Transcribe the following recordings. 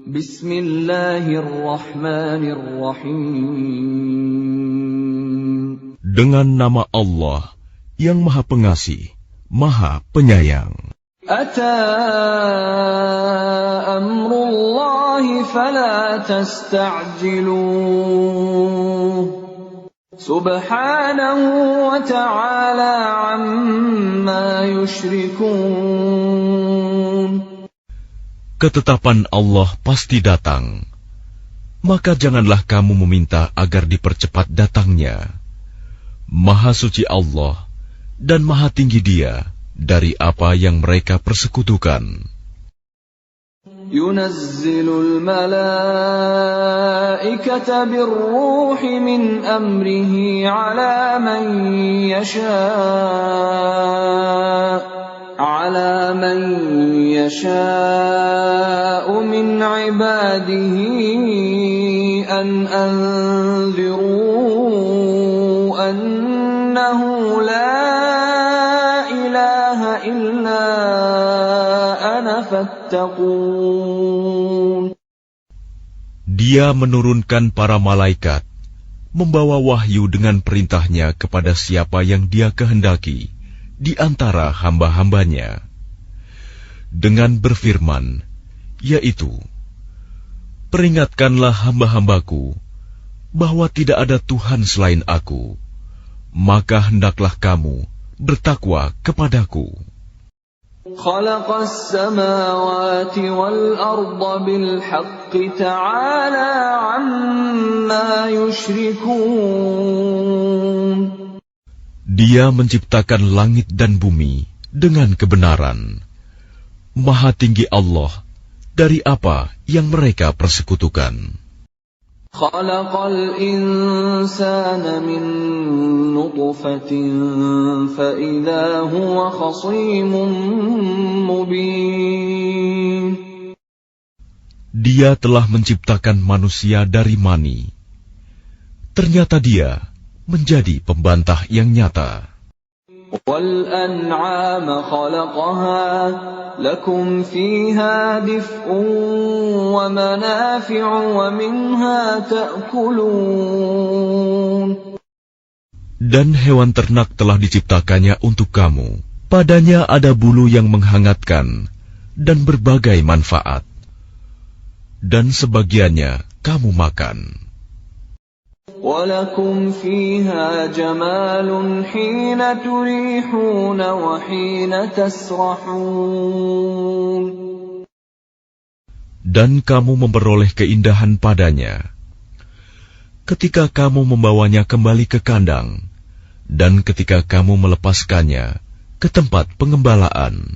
Bismillahirrahmanirrahim. Dengan nama Allah yang Maha Pengasih, Maha Penyayang. Ata amrullahi fala tasta'jiluh. Subhanahu wa ta'ala amma yushrikun. Ketetapan Allah pasti datang, maka janganlah kamu meminta agar dipercepat datangnya. Maha suci Allah dan maha tinggi Dia dari apa yang mereka persekutukan. Yunazzilul malaikata birruhi min amrihi ala man yasha'u min ibadihi an anziru annahu la ilaha illa ana fattaqun. Dia menurunkan para malaikat, membawa wahyu dengan perintahnya kepada siapa yang Dia kehendaki di antara hamba-hambanya, dengan berfirman, yaitu, peringatkanlah hamba-hambaku bahwa tidak ada Tuhan selain Aku, maka hendaklah kamu bertakwa kepadaku. Khalaqas samawati wal arda bil haqqi ta'ala amma yushrikun. Dia menciptakan langit dan bumi dengan kebenaran. Maha tinggi Allah dari apa yang mereka persekutukan. Khalaqal insana min nutfatin fa idza huwa khasimun mubin. Dia telah menciptakan manusia dari mani. Ternyata dia menjadi pembantah yang nyata. Wal an'ama khalaqaha lakum fiha dif'un wa manafi'u wa minha ta'kulun. Dan hewan ternak telah diciptakannya untuk kamu. Padanya ada bulu yang menghangatkan dan berbagai manfaat. Dan sebagiannya kamu makan. وَلَكُمْ فِيهَا جَمَالٌ حِينَ تُرِيحُونَ وَحِينَ تَسْرَحُونَ. Dan kamu memperoleh keindahan padanya ketika kamu membawanya kembali ke kandang dan ketika kamu melepaskannya ke tempat pengembalaan.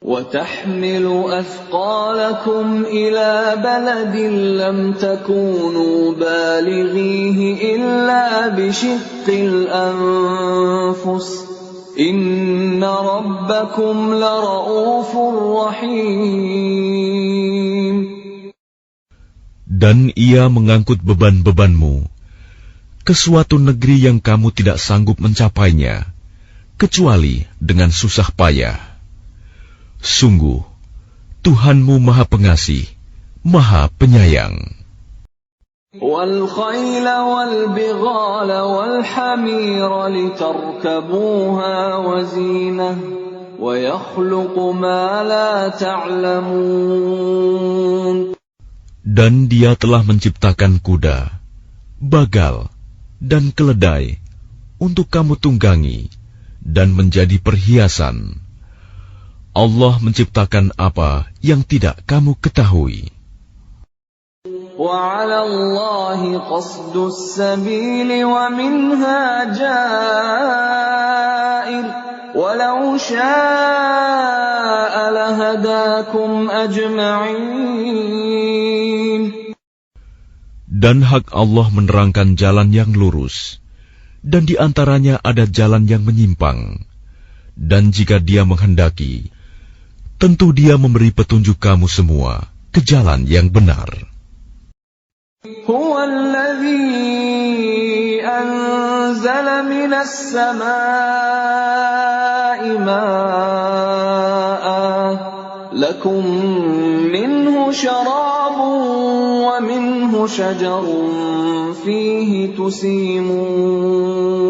وَتَحْمِلُ أَثْقَالَكُمْ إِلَى بَلَدٍ لَّمْ تَكُونُوا بَالِغِيهِ إِلَّا بِشِقِّ الْأَنفُسِ إِنَّ رَبَّكُمْ لَرَءُوفٌ رَّحِيمٌ. Dan ia mengangkut beban-bebanmu ke suatu negeri yang kamu tidak sanggup mencapainya, kecuali dengan susah payah. Sungguh, Tuhanmu Maha Pengasih, Maha Penyayang. وَالْخَيْلَ وَالْبِغَالَ وَالْحَمِيرَ لِتَرْكَبُوهَا وَزِينَةً وَيَخْلُقُ مَا لَا تَعْلَمُونَ. Dan Dia telah menciptakan kuda, bagal, dan keledai untuk kamu tunggangi dan menjadi perhiasan. Allah menciptakan apa yang tidak kamu ketahui. وَعَلَى اللَّهِ قَصْدُ السَّبِيلِ وَمِنْهَا جَائِرٌ وَلَوْ شَاءَ لَهَدَاكُمْ أَجْمَعِينَ. Dan hak Allah menerangkan jalan yang lurus, dan di antaranya ada jalan yang menyimpang. Dan jika Dia menghendaki, tentu Dia memberi petunjuk kamu semua ke jalan yang benar. هو الذي أنزل من السماء ماء لكم منه شراب ومنه شجر فيه تسيمون.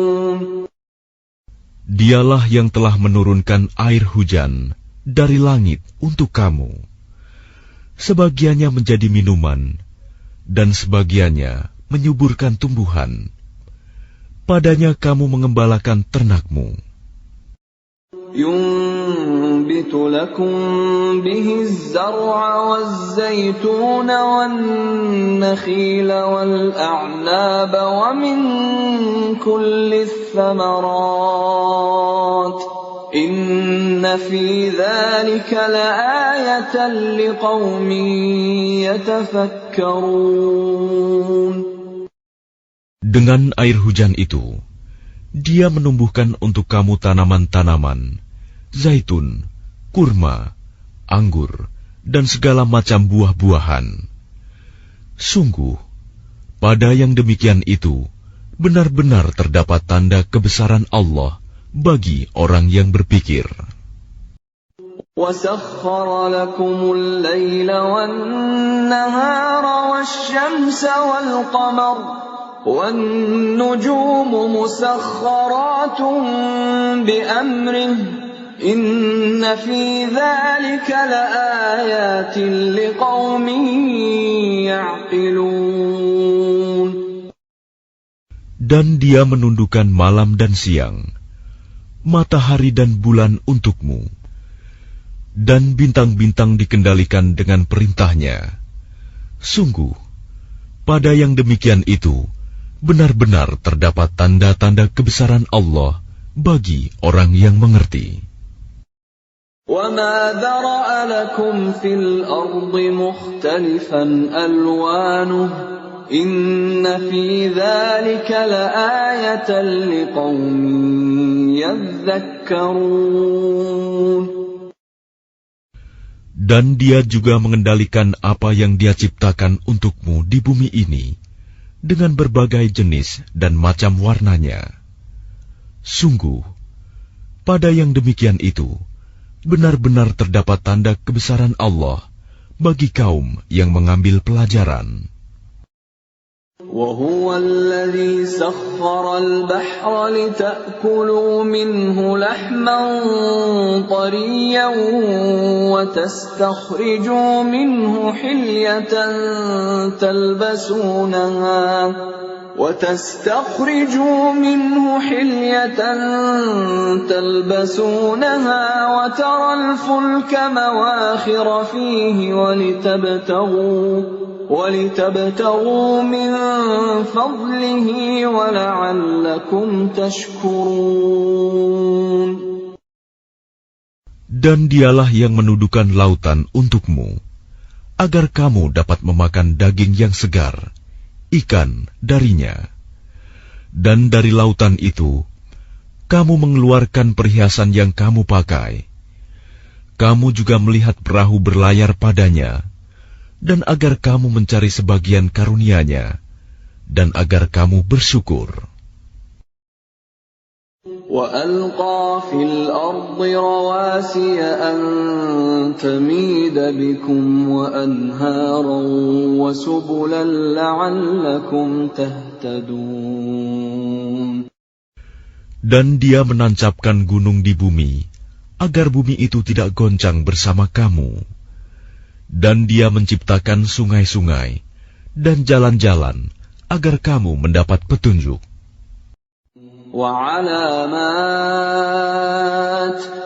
Dialah yang telah menurunkan air hujan dari langit untuk kamu. Sebagiannya menjadi minuman, dan sebagiannya menyuburkan tumbuhan. Padanya kamu mengembalakan ternakmu. ينبت لكم به الزرع والزيتون والنخيل والأعناب ومن كل الثمرات إن في ذلك لآية لقوم يتفكرون. Dengan air hujan itu, Dia menumbuhkan untuk kamu tanaman-tanaman, zaitun, kurma, anggur, dan segala macam buah-buahan. Sungguh, pada yang demikian itu, benar-benar terdapat tanda kebesaran Allah bagi orang yang berpikir. وَسَخَّرَ لَكُمُ اللَّيْلَ وَالنَّهَارَ وَالشَّمْسَ وَالْقَمَرَ وَالنُّجُومُ مُسَخَّرَاتٌ بِأَمْرِهِ إِنَّ فِي ذَلِكَ لَآيَاتٍ لِقَوْمٍ يَعْقِلُونَ. Dan Dia menundukkan malam dan siang, matahari dan bulan untukmu, dan bintang-bintang dikendalikan dengan perintahnya. Sungguh, pada yang demikian itu, benar-benar terdapat tanda-tanda kebesaran Allah bagi orang yang mengerti. وَمَا ذَرَأَ لَكُمْ فِي الْأَرْضِ مُخْتَلِفًا أَلْوَانُهُ إِنَّ فِي ذَلِكَ لَآيَةً لِقَوْمٍ يَذَّكَّرُونَ. Dan Dia juga mengendalikan apa yang Dia ciptakan untukmu di bumi ini dengan berbagai jenis dan macam warnanya. Sungguh, pada yang demikian itu, benar-benar terdapat tanda kebesaran Allah bagi kaum yang mengambil pelajaran. وَهُوَ الَّذِي سَخَّرَ الْبَحْرَ لِتَأْكُلُوا مِنْهُ لَحْمًا طَرِيًّا وَتَسْتَخْرِجُوا مِنْهُ حِلْيَةً تَلْبَسُونَهَا وَتَرَى الْفُلْكَ مَوَاخِرَ فِيهِ وَلِتَبْتَغُوا مِنْ فَضْلِهِ وَلَعَلَّكُمْ تَشْكُرُونَ. Dan Dialah yang menundukkan lautan untukmu, agar kamu dapat memakan daging yang segar, ikan darinya. Dan dari lautan itu, kamu mengeluarkan perhiasan yang kamu pakai. Kamu juga melihat perahu berlayar padanya, dan agar kamu mencari sebagian karunia-Nya, dan agar kamu bersyukur. وَأَلْقَى فِي الْأَرْضِ رَوَاسِيَ أَن تَمِيدَ بِكُمْ وَأَنْهَارًا وَسُبُلًا لَعَلَّكُمْ تَهْتَدُونَ. Dan Dia menancapkan gunung di bumi, agar bumi itu tidak goncang bersama kamu. Dan Dia menciptakan sungai-sungai dan jalan-jalan agar kamu mendapat petunjuk. وَعَلَامَاتٍ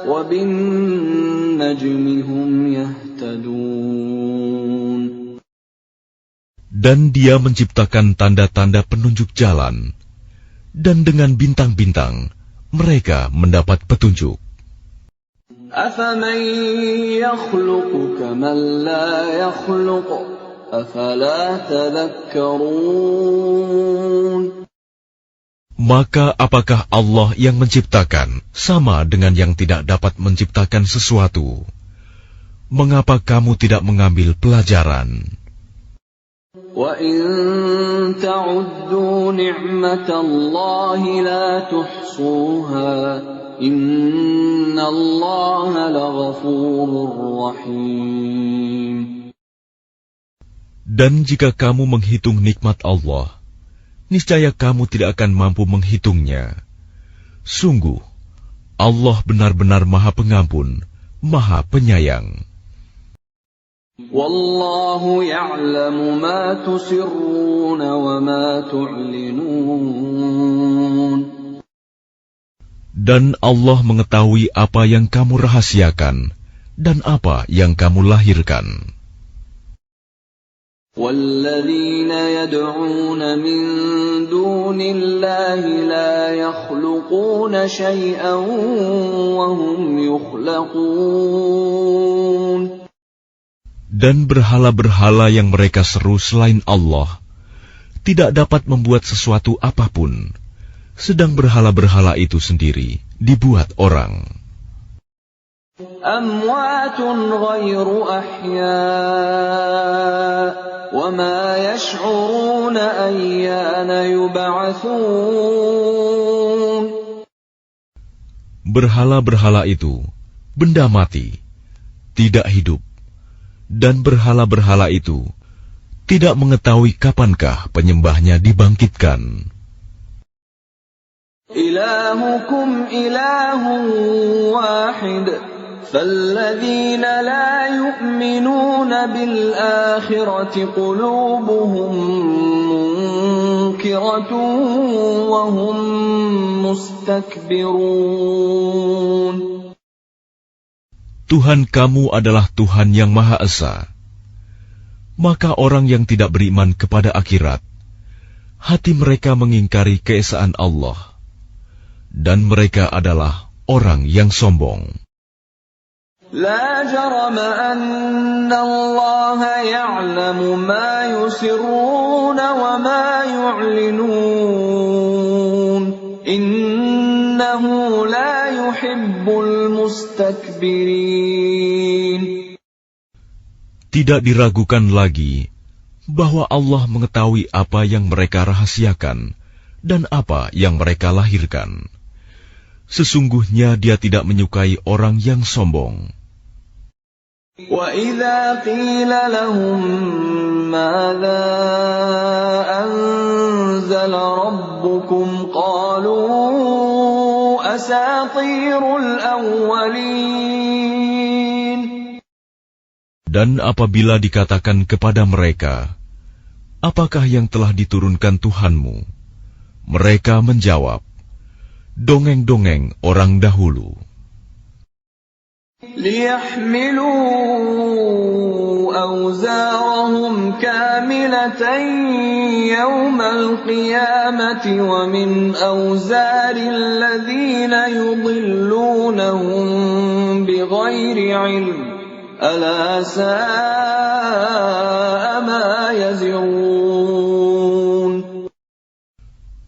وَبِالنَّجْمِ هُمْ يَهْتَدُونَ. Dan Dia menciptakan tanda-tanda penunjuk jalan, dan dengan bintang-bintang mereka mendapat petunjuk. أَفَمَن يَخْلُقُ كَمَن لَّا يَخْلُقُ أَفَلَا تَذَكَّرُونَ. Maka apakah Allah yang menciptakan sama dengan yang tidak dapat menciptakan sesuatu? Mengapa kamu tidak mengambil pelajaran? وَإِن تَعُدُّوا نِعْمَةَ اللَّهِ لَا تُحْصُوهَا إِنَّ اللَّهَ لَغَفُورٌ رَّحِيمٌ. Dan jika kamu menghitung nikmat Allah, niscaya kamu tidak akan mampu menghitungnya. Sungguh, Allah benar-benar Maha Pengampun, Maha Penyayang. Wallahu ya'lamu ma tusirruna wa ma tu'linun. Dan Allah mengetahui apa yang kamu rahasiakan dan apa yang kamu lahirkan. وَالَّذِينَ يَدْعُونَ مِن دُونِ اللَّهِ لَا يَخْلُقُونَ شَيْئًا وَهُمْ يُخْلَقُونَ. Dan berhala-berhala yang mereka seru selain Allah tidak dapat membuat sesuatu apapun, sedang berhala-berhala itu sendiri dibuat orang. أَمْوَاتٌ غَيْرُ أَحْيَاءٍ وَمَا يَشْعُرُونَ أَيَّانَ يُبْعَثُونَ. Berhala-berhala itu benda mati, tidak hidup, dan berhala-berhala itu tidak mengetahui kapankah penyembahnya dibangkitkan. إِلَٰهُكُمْ إِلَٰهٌ وَاحِدٌ فَالَّذِينَ لَا يُؤْمِنُونَ بِالْآخِرَةِ قُلُوبُهُم مُّنكِرَةٌ وَهُم مُّسْتَكْبِرُونَ. Tuhan kamu adalah Tuhan yang Maha Esa. Maka orang yang tidak beriman kepada akhirat, hati mereka mengingkari keesaan Allah, dan mereka adalah orang yang sombong. لا جرم أن الله يعلم ما يسرون وما يعلنون إنه لا يحب المستكبرين. Tidak diragukan lagi bahwa Allah mengetahui apa yang mereka rahasiakan dan apa yang mereka lahirkan. Sesungguhnya Dia tidak menyukai orang yang sombong. وَإِذَا قِيلَ لَهُم مَّاذَا أَنزَلَ رَبُّكُمْ قَالُوا أَسَاطِيرُ الْأَوَّلِينَ. Dan apabila dikatakan kepada mereka, apakah yang telah diturunkan Tuhanmu? Mereka menjawab, dongeng-dongeng orang dahulu. لِيَحْمِلُوا أَوْزَارَهُمْ كَامِلَةً يَوْمَ الْقِيَامَةِ وَمِنْ أَوْزَارِ الَّذِينَ يُضِلُّونَهُم بِغَيْرِ عِلْمٍ أَلَا سَاءَ مَا يَزِرُونَ.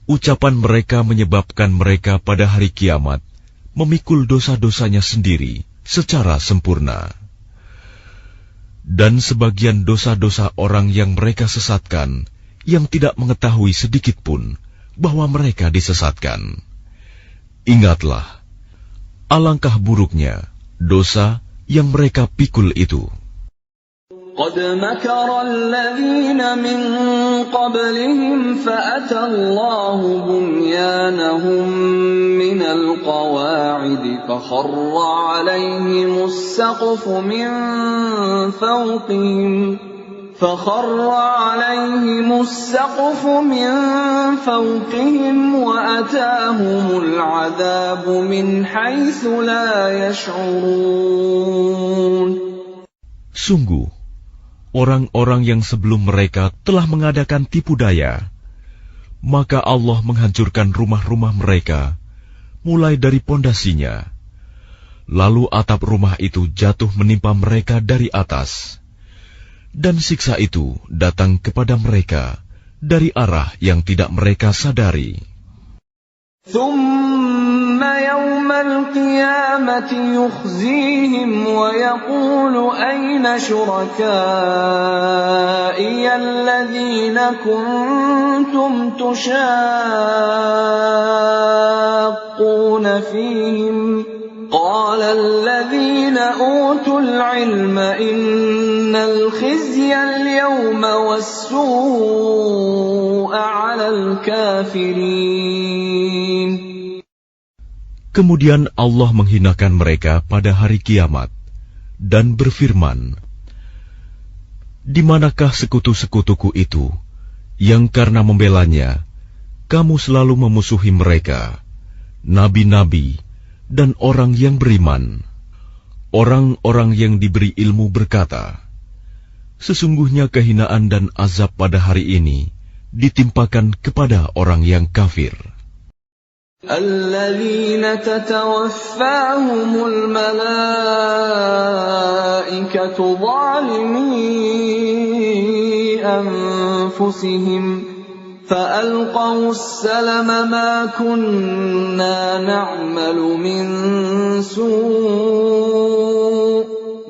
Ucapan mereka menyebabkan mereka pada hari kiamat memikul dosa-dosanya sendiri secara sempurna. Dan sebagian dosa-dosa orang yang mereka sesatkan, yang tidak mengetahui sedikit pun bahwa mereka disesatkan. Ingatlah, alangkah buruknya dosa yang mereka pikul itu. قد مكر الذين من قبلهم فأتى الله بنيانهم من القواعد فخر عليهم السقف من فوقهم وأتاهم العذاب من حيث لا يشعرون. Sungguh, orang-orang yang sebelum mereka telah mengadakan tipu daya, maka Allah menghancurkan rumah-rumah mereka, mulai dari pondasinya. Lalu atap rumah itu jatuh menimpa mereka dari atas, dan siksa itu datang kepada mereka dari arah yang tidak mereka sadari. ثم يوم القيامة يخزيهم ويقول أين شركائي الذين كنتم تشاقون فيهم قال الذين أوتوا العلم إن الخزي اليوم والسوء على الكافرين. Kemudian Allah menghinakan mereka pada hari kiamat dan berfirman, di manakah sekutu-sekutuku itu yang karena membelanya kamu selalu memusuhi mereka, nabi-nabi dan orang yang beriman. Orang-orang yang diberi ilmu berkata, sesungguhnya kehinaan dan azab pada hari ini ditimpakan kepada orang yang kafir. الذين تتوفاهم الملائكة ظالمي أنفسهم فألقوا السلم ما كنا نعمل من سوء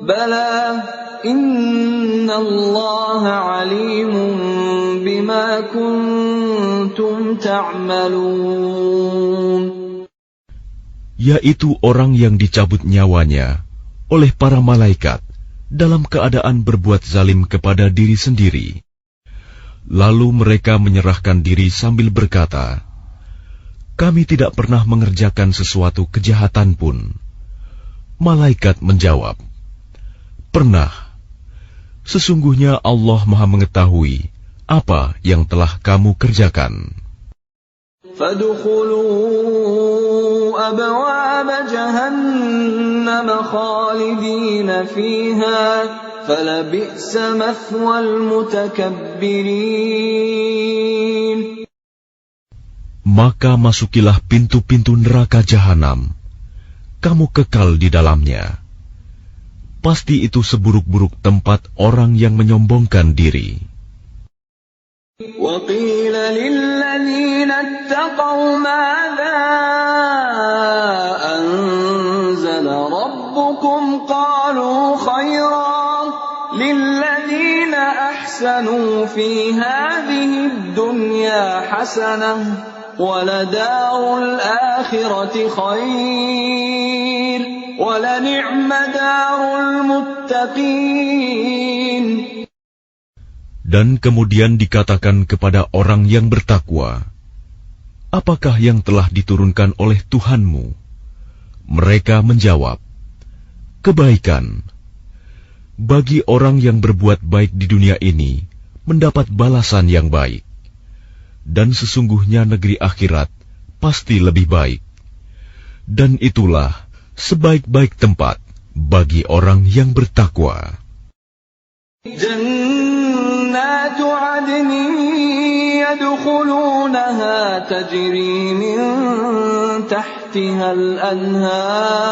بلى إن الله عليم بما كنتم تعملون. Yaitu orang yang dicabut nyawanya oleh para malaikat dalam keadaan berbuat zalim kepada diri sendiri. Lalu mereka menyerahkan diri sambil berkata, kami tidak pernah mengerjakan sesuatu kejahatan pun. Malaikat menjawab, pernah. Sesungguhnya Allah Maha mengetahui apa yang telah kamu kerjakan. فادخلوا أبواب جهنم خالدين فيها فلبئس مثوى المتكبرين. Maka masukilah pintu-pintu neraka jahanam, kamu kekal di dalamnya. Pasti itu seburuk-buruk tempat orang yang menyombongkan diri. وقيل للذين اتقوا ماذا أنزل ربكم قالوا خيرا للذين أحسنوا في هذه الدنيا حسنة ولدار الآخرة خير ولنعم دار المتقين. Dan kemudian dikatakan kepada orang yang bertakwa, apakah yang telah diturunkan oleh Tuhanmu? Mereka menjawab, kebaikan. Bagi orang yang berbuat baik di dunia ini, mendapat balasan yang baik. Dan sesungguhnya negeri akhirat pasti lebih baik. Dan itulah sebaik-baik tempat bagi orang yang bertakwa. جنات عدن يدخلونها تجري من تحتها الأنهار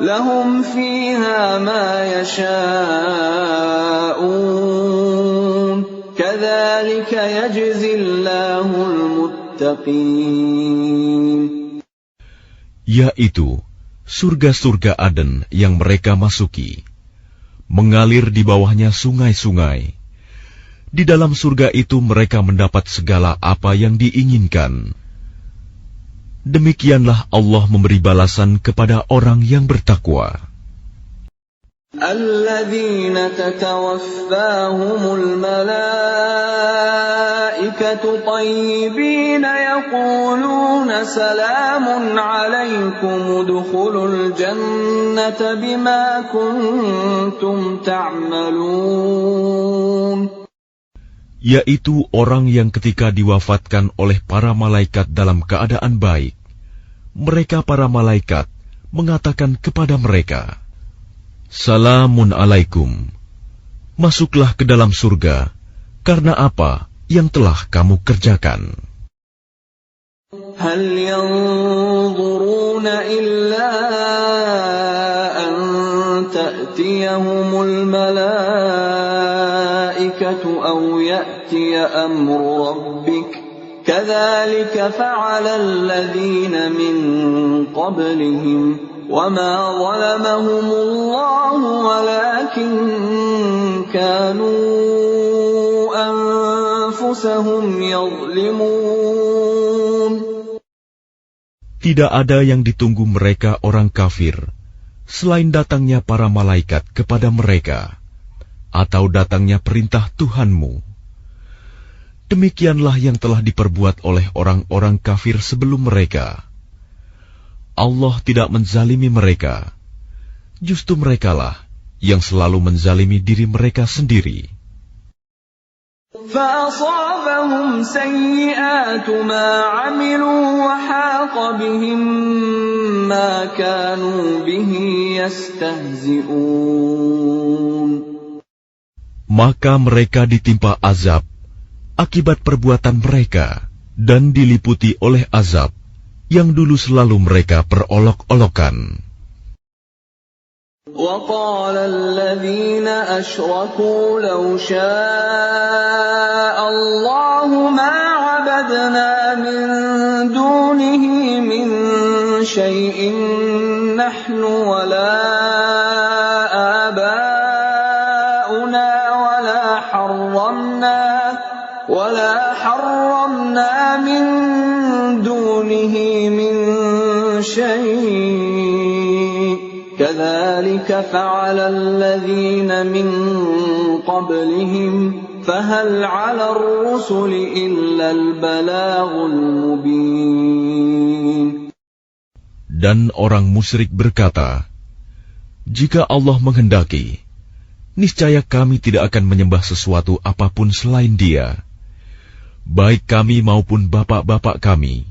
لهم فيها ما يشاءون كذلك يجزي الله المتقين. Yaitu surga-surga Aden yang mereka masuki, mengalir di bawahnya sungai-sungai. Di dalam surga itu mereka mendapat segala apa yang diinginkan. Demikianlah Allah memberi balasan kepada orang yang bertakwa. الذين تتوفاهم الملائكة طيبين يقولون سلام عليكم ادخلوا الجنة بما كنتم تعملون. Yaitu orang yang ketika diwafatkan oleh para malaikat dalam keadaan baik, mereka para malaikat mengatakan kepada mereka, Salamun alaikum, masuklah ke dalam surga, karena apa yang telah kamu kerjakan. Hal yanzuruna illa an ta'tiyahumul malaikatu aw ya'tiya amru rabbik kadzalika fa'ala alladhina min qablihim وَمَا ظَلَمَهُمُ اللَّهُ وَلَكِنْ كَانُوا أَنفُسَهُمْ يَظْلِمُونَ. Tidak ada yang ditunggu mereka orang kafir selain datangnya para malaikat kepada mereka atau datangnya perintah Tuhanmu. Demikianlah yang telah diperbuat oleh orang-orang kafir sebelum mereka. Allah tidak menzalimi mereka, justru merekalah yang selalu menzalimi diri mereka sendiri. فَأَصَابَهُمْ سَيِّئَاتُ مَا عَمِلُوا وَحَاقَ بِهِم مَّا كَانُوا بِهِ يَسْتَهْزِئُونَ. Maka mereka ditimpa azab akibat perbuatan mereka dan diliputi oleh azab yang dulu selalu mereka perolok-olokan. وَقَالَ الَّذِينَ أَشْرَكُوا لَوْ شَاءَ اللَّهُ مَا عَبَدْنَا مِن دُونِهِ مِن شَيْءٍ نَّحْنُ وَلَا آبَاؤُنَا وَلَا حَرَّمْنَا مِن دُونِهِ مِن شَيْءٍ كَذَلِكَ فَعَلَ الَّذِينَ مِن قَبْلِهِمْ فَهَلْ عَلَى الرُّسُلِ إِلَّا الْبَلَاغُ الْمُبِينُ. Dan orang musyrik berkata, jika Allah menghendaki, niscaya kami tidak akan menyembah sesuatu apapun selain Dia, baik kami maupun bapak-bapak kami,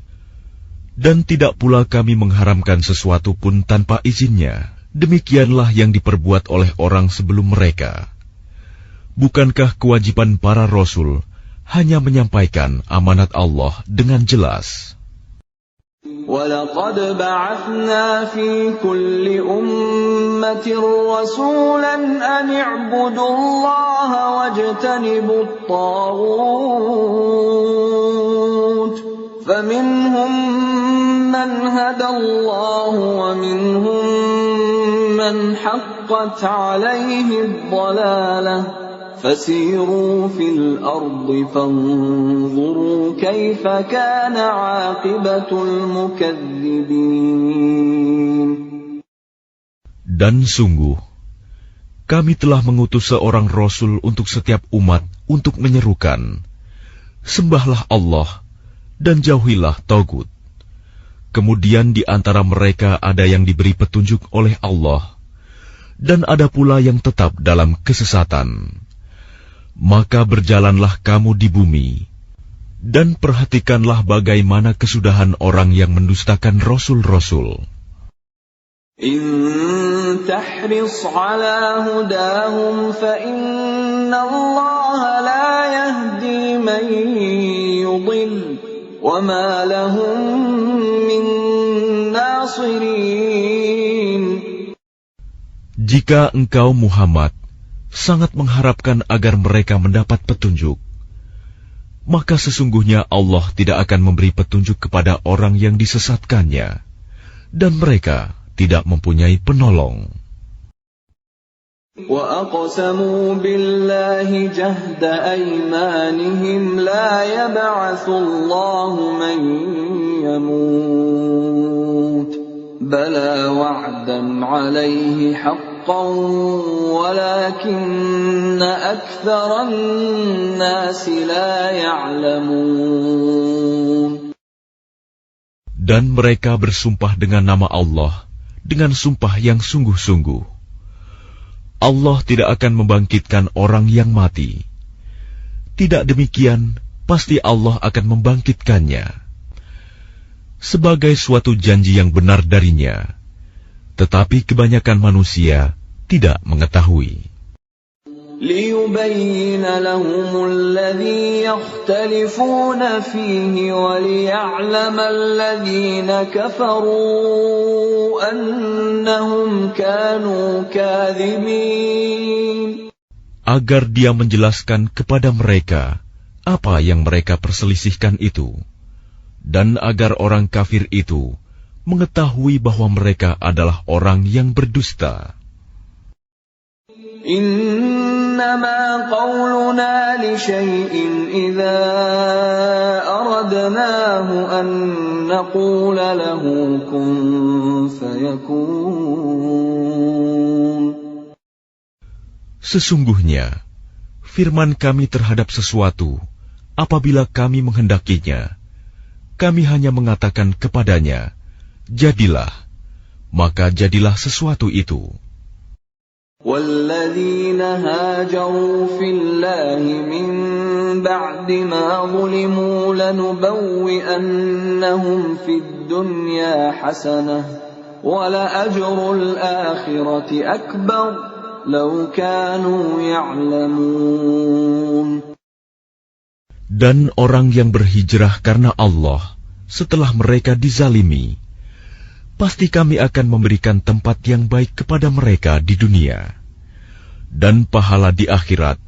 dan tidak pula kami mengharamkan sesuatu pun tanpa izinnya. Demikianlah yang diperbuat oleh orang sebelum mereka. Bukankah kewajiban para rasul hanya menyampaikan amanat Allah dengan jelas? وَلَقَدْ بَعَثْنَا فِي كُلِّ أُمَّةٍ رَّسُولًا أَنِ اعْبُدُوا اللَّهَ وَاجْتَنِبُوا الطَّاغُوتَ فَمِنْهُم مَّنْ هَدَى اللَّهُ وَمِنْهُم مَّنْ حَقَّتْ عَلَيْهِ الضَّلَالَةُ فَسِيرُوا فِي الْأَرْضِ فَانظُرُوا كَيْفَ كَانَ عَاقِبَةُ الْمُكَذِّبِينَ. Dan sungguh, kami telah mengutus seorang Rasul untuk setiap umat untuk menyerukan, sembahlah Allah dan jauhilah Tagut. Kemudian di antara mereka ada yang diberi petunjuk oleh Allah, dan ada pula yang tetap dalam kesesatan. Maka berjalanlah kamu di bumi, dan perhatikanlah bagaimana kesudahan orang yang mendustakan Rasul-Rasul. إِن تَحْرِصْ عَلَىٰ هُدَاهُمْ فَإِنَّ اللَّهَ لَا يَهْدِي مَن يُضِلُّ وَمَا لَهُم مِّن نَّاصِرِينَ. Jika engkau Muhammad sangat mengharapkan agar mereka mendapat petunjuk, maka sesungguhnya Allah tidak akan memberi petunjuk kepada orang yang disesatkannya, dan mereka tidak mempunyai penolong. وَأَقْسَمُوا بِاللَّهِ جَهْدَ أَيْمَانِهِمْ لَا يَبْعَثُ اللَّهُ مَن يَمُوتُ بَلَىٰ وَعْدًا عَلَيْهِ حَقًّا وَلَٰكِنَّ أَكْثَرَ النَّاسِ لَا يَعْلَمُونَ. Dan mereka bersumpah dengan nama Allah dengan sumpah yang sungguh-sungguh. Allah tidak akan membangkitkan orang yang mati. Tidak demikian, pasti Allah akan membangkitkannya sebagai suatu janji yang benar darinya, tetapi kebanyakan manusia tidak mengetahui. لِيُبَيِّنَ لَهُمُ الَّذِي يَخْتَلِفُونَ فِيهِ وَلِيَعْلَمَ الَّذِينَ كَفَرُوا أَنَّهُمْ كَانُوا كَاذِبِينَ. Agar Dia menjelaskan kepada mereka apa yang mereka perselisihkan itu, dan agar orang kafir itu mengetahui bahwa mereka adalah orang yang berdusta. إِنَّمَا قَوْلُنَا لِشَيْءٍ إِذَا أَرَدْنَاهُ أَرَدْنَاهُ أَن نَّقُولَ لَهُ كُن فَيَكُونُ. Sesungguhnya, firman kami terhadap sesuatu, apabila kami menghendakinya, kami hanya mengatakan kepadanya, jadilah, maka jadilah sesuatu itu. وَالَّذِينَ هَاجَرُوا فِي اللَّهِ مِن بَعْدِ مَا ظُلِمُوا لَنُبَوِّئَنَّهُمْ فِي الدُّنْيَا حَسَنَةً وَلَأَجْرُ الْآخِرَةِ أَكْبَرُ لَوْ كَانُوا يَعْلَمُونَ. Dan orang yang berhijrah karena Allah setelah mereka dizalimi, pasti kami akan memberikan tempat yang baik kepada mereka di dunia, dan pahala di akhirat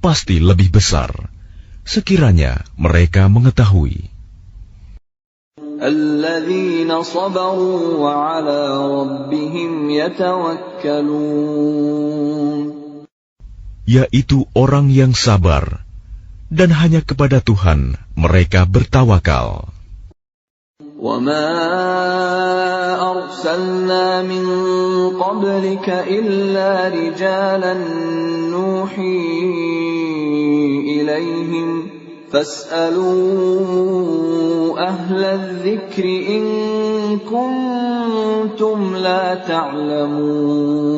pasti lebih besar, sekiranya mereka mengetahui. Alladzina sabaru wa ala rabbihim yatawakkalun. Yaitu orang yang sabar, dan hanya kepada Tuhan mereka bertawakal. وَمَا أَرْسَلْنَا مِن قَبْلِكَ إِلَّا رِجَالًا نُّوحِي إِلَيْهِمْ فَاسْأَلُوا أَهْلَ الذِّكْرِ إِن كُنتُمْ لَا تَعْلَمُونَ.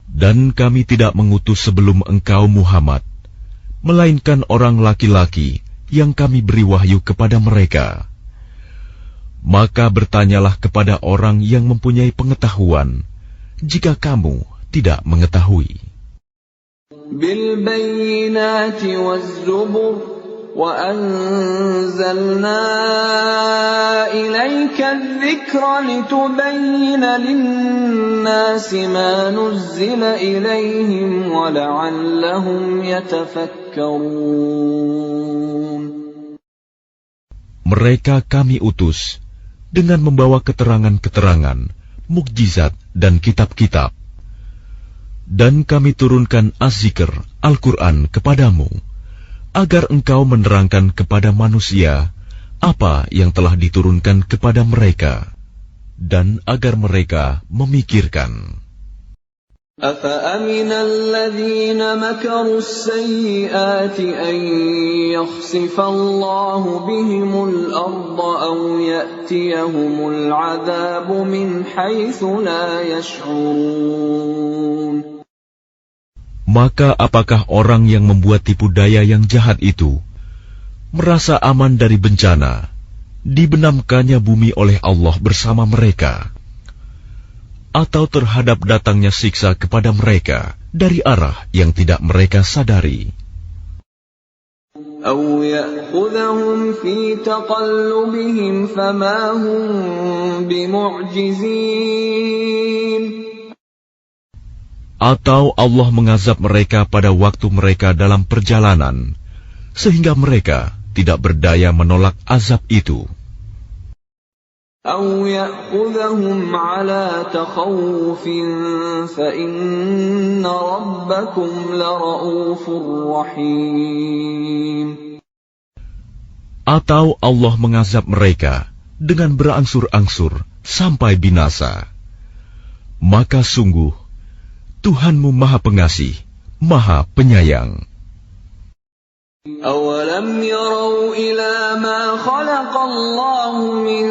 Dan kami tidak mengutus sebelum engkau Muhammad, melainkan orang laki-laki yang kami beri wahyu kepada mereka. Maka bertanyalah kepada orang yang mempunyai pengetahuan, jika kamu tidak mengetahui. بِالْبَيِّنَاتِ وَالزُّبُرِ وَأَنزَلْنَا إِلَيْكَ الذِّكْرَ لِتُبَيِّنَ لِلنَّاسِ مَا نُزِّلَ إِلَيْهِمْ وَلَعَلَّهُمْ يَتَفَكَّرُونَ. Mereka kami utus dengan membawa keterangan-keterangan, mukjizat dan kitab-kitab. Dan kami turunkan Az-Zikr, Al-Quran kepadamu, agar engkau menerangkan kepada manusia apa yang telah diturunkan kepada mereka, dan agar mereka memikirkan. أَفَأَمِنَ الَّذِينَ مَكَرُوا السَّيِّئَاتِ أَن يَخْسِفَ اللَّهُ بِهِمُ الْأَرْضَ أَوْ يَأْتِيَهُمُ الْعَذَابُ مِنْ حَيْثُ لَا يَشْعُرُونَ. Maka apakah orang yang membuat tipu daya yang jahat itu merasa aman dari bencana, dibenamkannya bumi oleh Allah bersama mereka, atau terhadap datangnya siksa kepada mereka dari arah yang tidak mereka sadari? أَوْ يَأْخُذَهُمْ فِي تَقَلُّبِهِمْ فَمَا هُمْ بِمُعْجِزِينَ. Atau Allah mengazab mereka pada waktu mereka dalam perjalanan, sehingga mereka tidak berdaya menolak azab itu. أَوْ يَأْخُذَهُمْ عَلَى تَخَوُّفٍ فَإِنَّ رَبَّكُمْ لَرَءُوفٌ رَحِيمٌ. Atau Allah mengazab mereka dengan berangsur-angsur sampai binasa. Maka sungguh Tuhanmu Maha Pengasih, Maha Penyayang. أَوَلَمْ يَرَوْا إِلَى مَا خَلَقَ اللَّهُ مِنْ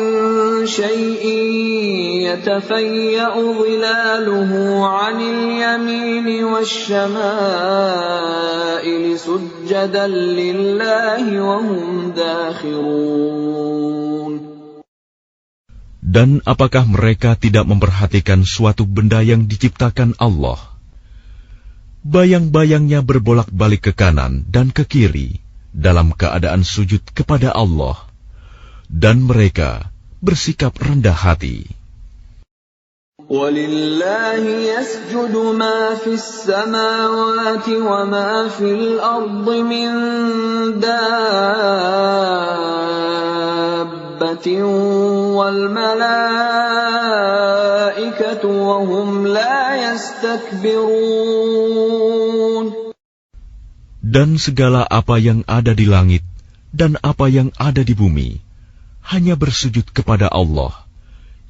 شَيْءٍ يَتَفَيَّأُ ظِلَالُهُ عَنِ الْيَمِينِ وَالشَّمَائِلِ سُجَّدًا لِلَّهِ وَهُمْ دَاخِرُونَ. Dan apakah mereka tidak memperhatikan suatu benda yang diciptakan Allah? Bayang-bayangnya berbolak-balik ke kanan dan ke kiri dalam keadaan sujud kepada Allah, dan mereka bersikap rendah hati. وَلِلَّهِ يَسْجُدُ مَا فِي السَّمَاوَاتِ وَمَا فِي الْأَرْضِ مِن دَابَّةٍ وَالْمَلَائِكَةُ وَهُمْ لَا يَسْتَكْبِرُونَ. Dan segala apa yang ada di langit dan apa yang ada di bumi hanya bersujud kepada Allah,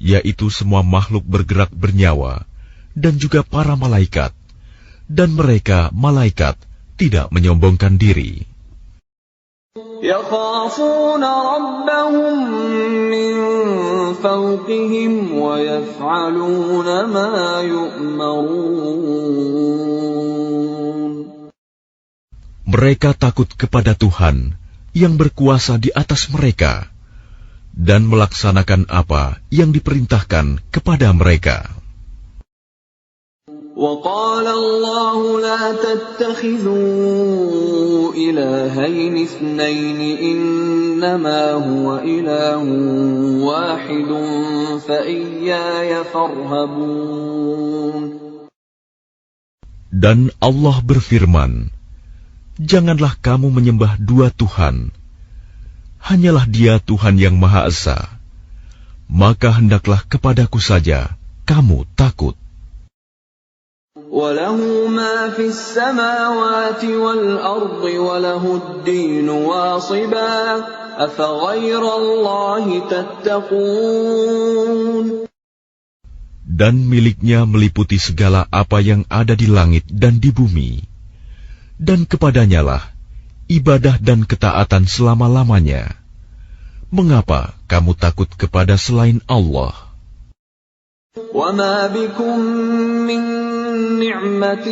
yaitu semua makhluk bergerak bernyawa dan juga para malaikat, dan mereka malaikat tidak menyombongkan diri. يخافون ربهم من فوقهم ويفعلون ما يؤمرون. Mereka takut kepada Tuhan yang berkuasa di atas mereka dan melaksanakan apa yang diperintahkan kepada mereka. وقال الله لا تتخذوا إلهين اثنين إنما هو إله واحد فإياي فارهبون. Dan Allah berfirman, janganlah kamu menyembah dua Tuhan, hanyalah Dia Tuhan yang Maha Esa, maka hendaklah kepadaku saja kamu takut. وَلَهُ مَا فِي السَّمَاوَاتِ وَالْأَرْضِ وَلَهُ الدِّينُ وَاصِبًا أَفَغَيْرَ اللَّهِ تَتَّقُونَ. Dan miliknya meliputi segala apa yang ada di langit dan di bumi, dan kepadanyalah ibadah dan ketaatan selama-lamanya. Mengapa kamu takut kepada selain Allah? وَمَا بِكُم مِّن نِّعْمَةٍ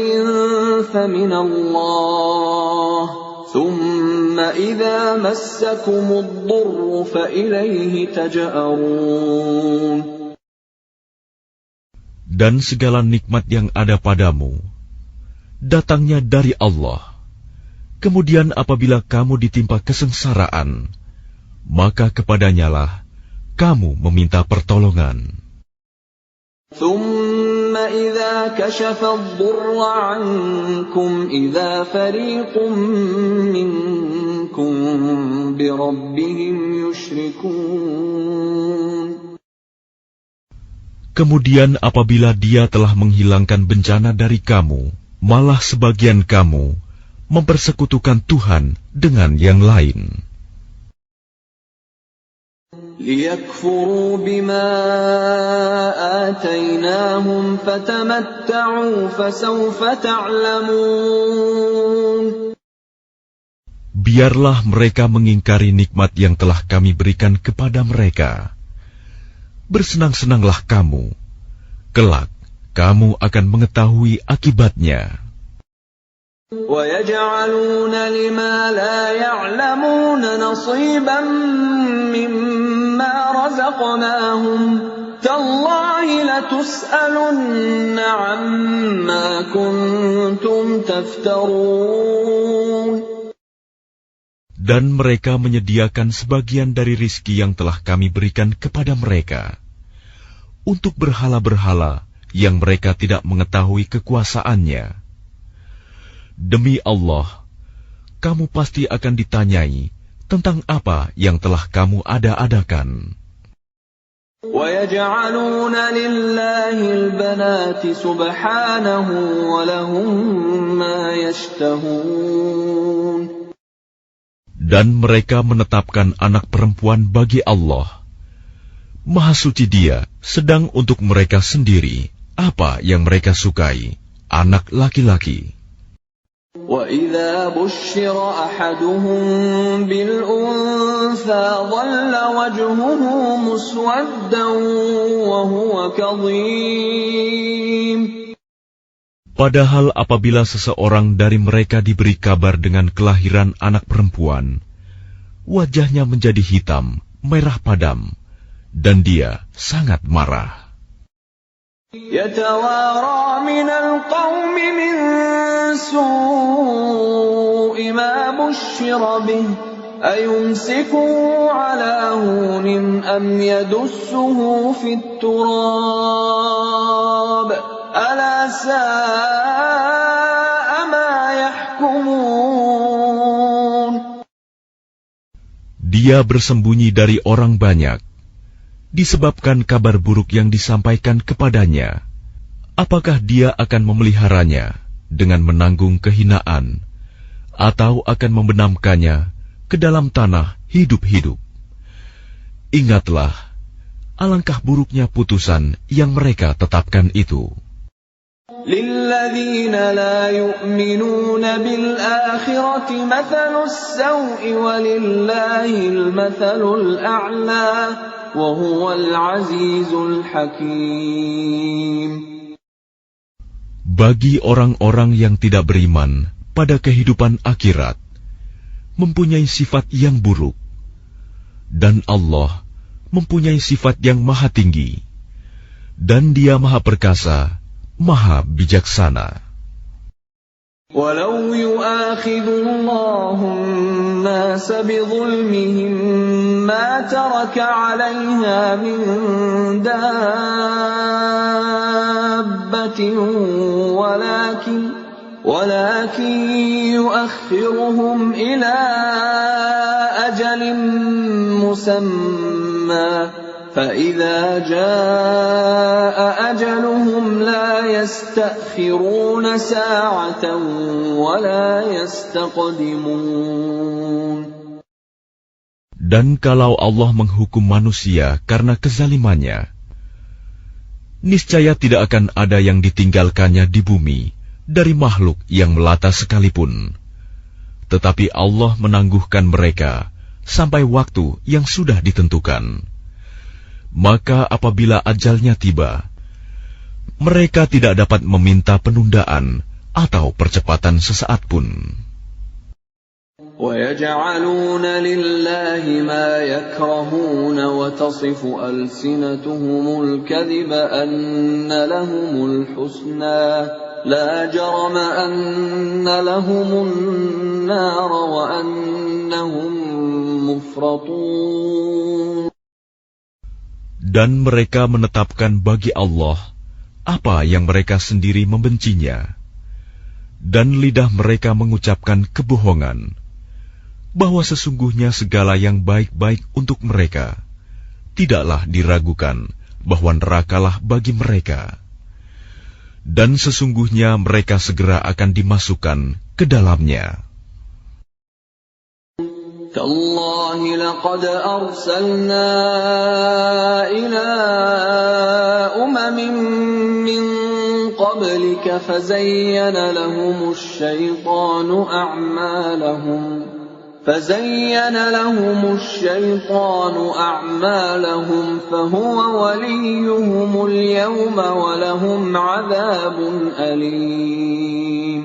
فَمِنَ اللَّهِ ثُمَّ إِذَا مَسَّكُمُ الضُّرُّ فَإِلَيْهِ تَجْأَرُونَ. Dan segala nikmat yang ada padamu datangnya dari Allah. Kemudian apabila kamu ditimpa kesengsaraan, maka kepadanyalah kamu meminta pertolongan. ثُمَّ إِذَا كَشَفَ الضُّرَّ عَنكُمْ إِذَا فَرِيقٌ مِّنكُم بِرَبِّهِمْ يُشْرِكُونَ. Kemudian apabila Dia telah menghilangkan bencana dari kamu, malah sebagian kamu mempersekutukan Tuhan dengan yang lain. لِيَكْفُرُوا بِمَا آتَيْنَاهُمْ فَتَمَتَّعُوا فَسَوْفَ تَعْلَمُونَ. Biarlah mereka mengingkari nikmat yang telah kami berikan kepada mereka. Bersenang-senanglah kamu, kelak kamu akan mengetahui akibatnya. وَيَجْعَلُونَ لِمَا لَا يَعْلَمُونَ نَصِيبًا مِّمَّا رَزَقْنَاهُمْ تَاللَّهِ لَتُسْأَلُنَّ عَمَّا كُنتُمْ تَفْتَرُونَ. Dan mereka menyediakan sebagian dari rizki yang telah kami berikan kepada mereka untuk berhala-berhala yang mereka tidak mengetahui kekuasaannya. Demi Allah, kamu pasti akan ditanyai tentang apa yang telah kamu ada-adakan. وَيَجْعَلُونَ لِلَّهِ الْبَنَاتِ سُبْحَانَهُ وَلَهُم مَّا يَشْتَهُونَ. Dan mereka menetapkan anak perempuan bagi Allah. Maha suci Dia, sedang untuk mereka sendiri apa yang mereka sukai, anak laki-laki. وَإِذَا بُشِّرَ أَحَدُهُم بِالْأُنثَىٰ ظَلَّ وَجْهُهُ مُسْوَدًّا وَهُوَ كَظِيمٌ. Padahal apabila seseorang dari mereka diberi kabar dengan kelahiran anak perempuan, wajahnya menjadi hitam, merah padam, dan dia sangat marah. يَتَوَارَىٰ مِنَ الْقَوْمِ مِن سُوءِ مَا بُشِّرَ بِهِ أَيُمْسِكُهُ عَلَىٰ هُونٍ أَمْ يَدُسُّهُ فِي التُّرَابِ أَلَا سَاءَ مَا يَحْكُمُونَ. Dia bersembunyi dari orang banyak disebabkan kabar buruk yang disampaikan kepadanya. Apakah dia akan memeliharanya dengan menanggung kehinaan, atau akan membenamkannya ke dalam tanah hidup-hidup. Ingatlah, alangkah buruknya putusan yang mereka tetapkan itu. لِلَّذِينَ لَا يُؤْمِنُونَ بِالْآخِرَةِ مَثَلُ السَّوْءِ وَلِلَّهِ الْمَثَلُ الْأَعْلَى وَهُوَ الْعَزِيزُ الْحَكِيمُ. Bagi orang-orang yang tidak beriman pada kehidupan akhirat, mempunyai sifat yang buruk, dan Allah mempunyai sifat yang maha tinggi, dan Dia maha perkasa, maha bijaksana. وَلَوْ يُؤَاخِذُ اللَّهُ النَّاسَ بِظُلْمِهِمْ مَا تَرَكَ عَلَيْهَا مِنْ دَابَّةٍ وَلَكِنْ يُؤَخِّرُهُمْ إِلَى أَجَلٍ مُّسَمًّى فَإِذَا جَاءَ أَجَلُهُمْ لَا يَسْتَأْخِرُونَ سَاعَةً وَلَا يَسْتَقْدِمُونَ. Dan kalau Allah menghukum manusia karena kezalimannya, niscaya tidak akan ada yang ditinggalkannya di bumi dari makhluk yang melata sekalipun. Tetapi Allah menangguhkan mereka sampai waktu yang sudah ditentukan. Maka apabila ajalnya tiba, mereka tidak dapat meminta penundaan atau percepatan sesaat pun. وَيَجْعَلُونَ لِلَّهِ مَا يَكْرَهُونَ وَتَصِفُ أَلْسِنَتُهُمُ الْكَذِبَ أَنَّ لَهُمُ الْحُسْنَى لَا جَرَمَ أَنَّ لَهُمُ النَّارَ وَأَنَّهُمْ مُفْرَطُونَ. Dan mereka menetapkan bagi Allah apa yang mereka sendiri membencinya, dan lidah mereka mengucapkan kebohongan, bahwa sesungguhnya segala yang baik-baik untuk mereka, tidaklah diragukan bahwa nerakalah bagi mereka. Dan sesungguhnya mereka segera akan dimasukkan ke dalamnya. تَاللَّهِ لَقَدْ أَرْسَلْنَا إِلَىٰ أُمَمٍ مِّن قَبْلِكَ فَزَيَّنَ لَهُمُ الشَّيْطَانُ أَعْمَالَهُمْ فَهُوَ وَلِيُّهُمُ الْيَوْمَ وَلَهُمْ عَذَابٌ أَلِيمٌ.